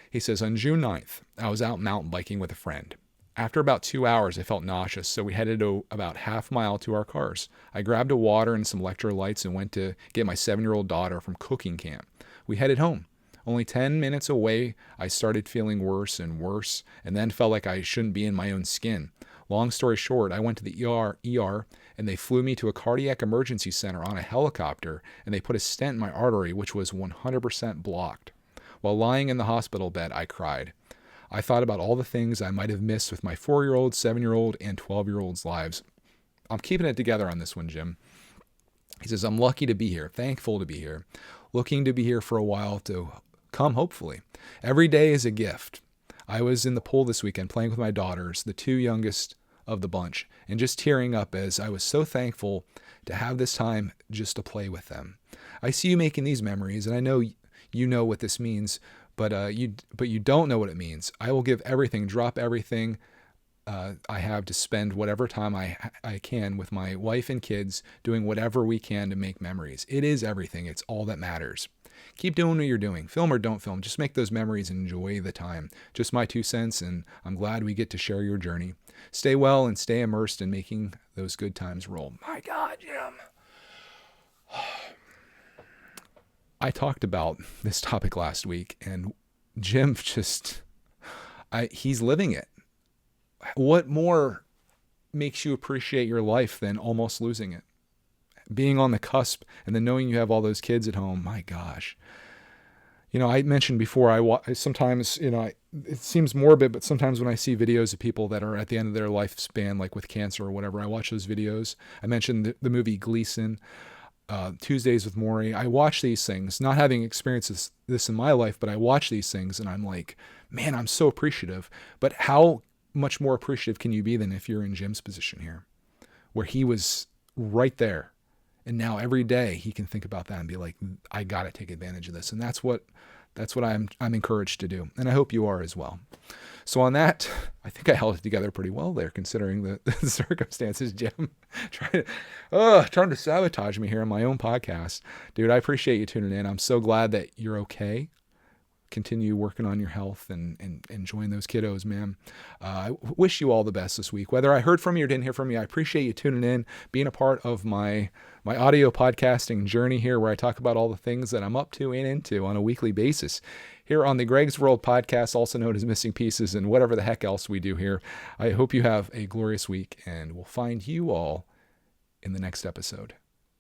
He says, on June 9th, I was out mountain biking with a friend. After about 2 hours, I felt nauseous, so we headed about half mile to our cars. I grabbed a water and some electrolytes and went to get my 7-year-old daughter from cooking camp. We headed home. Only 10 minutes away, I started feeling worse and worse, and then felt like I shouldn't be in my own skin. Long story short, I went to the ER, and they flew me to a cardiac emergency center on a helicopter, and they put a stent in my artery, which was 100% blocked. While lying in the hospital bed, I cried. I thought about all the things I might have missed with my 4-year-old, 7-year-old, and 12-year-old's lives. I'm keeping it together on this one, Jim. He says, I'm lucky to be here, thankful to be here, looking to be here for a while to come, hopefully. Every day is a gift. I was in the pool this weekend playing with my daughters, the 2 youngest of the bunch, and just tearing up as I was so thankful to have this time just to play with them. I see you making these memories, and I know you know what this means, but you don't know what it means. I will give everything, drop everything I have to spend whatever time I can with my wife and kids, doing whatever we can to make memories. It is everything. It's all that matters. Keep doing what you're doing. Film or don't film. Just make those memories and enjoy the time. Just my 2 cents, and I'm glad we get to share your journey. Stay well and stay immersed in making those good times roll. My God, Jim. I talked about this topic last week, and Jim he's living it. What more makes you appreciate your life than almost losing it? Being on the cusp and then knowing you have all those kids at home, my gosh. You know, I mentioned before, I sometimes, you know, it seems morbid, but sometimes when I see videos of people that are at the end of their lifespan, like with cancer or whatever, I watch those videos. I mentioned the movie Gleason. Tuesdays with Maury. I watch these things, not having experienced this in my life, but I watch these things and I'm like, man, I'm so appreciative. But how much more appreciative can you be than if you're in Jim's position here, where he was right there. And now every day he can think about that and be like, I got to take advantage of this. And that's what I'm encouraged to do. And I hope you are as well. So on that, I think I held it together pretty well there, considering the circumstances, Jim. Trying to sabotage me here on my own podcast. Dude, I appreciate you tuning in. I'm so glad that you're okay. continue working on your health and enjoying those kiddos, man. I wish you all the best this week. Whether I heard from you or didn't hear from you, I appreciate you tuning in, being a part of my audio podcasting journey here, where I talk about all the things that I'm up to and into on a weekly basis here on the Greg's World podcast, also known as Missing Pieces, and whatever the heck else we do here. I hope you have a glorious week, and we'll find you all in the next episode.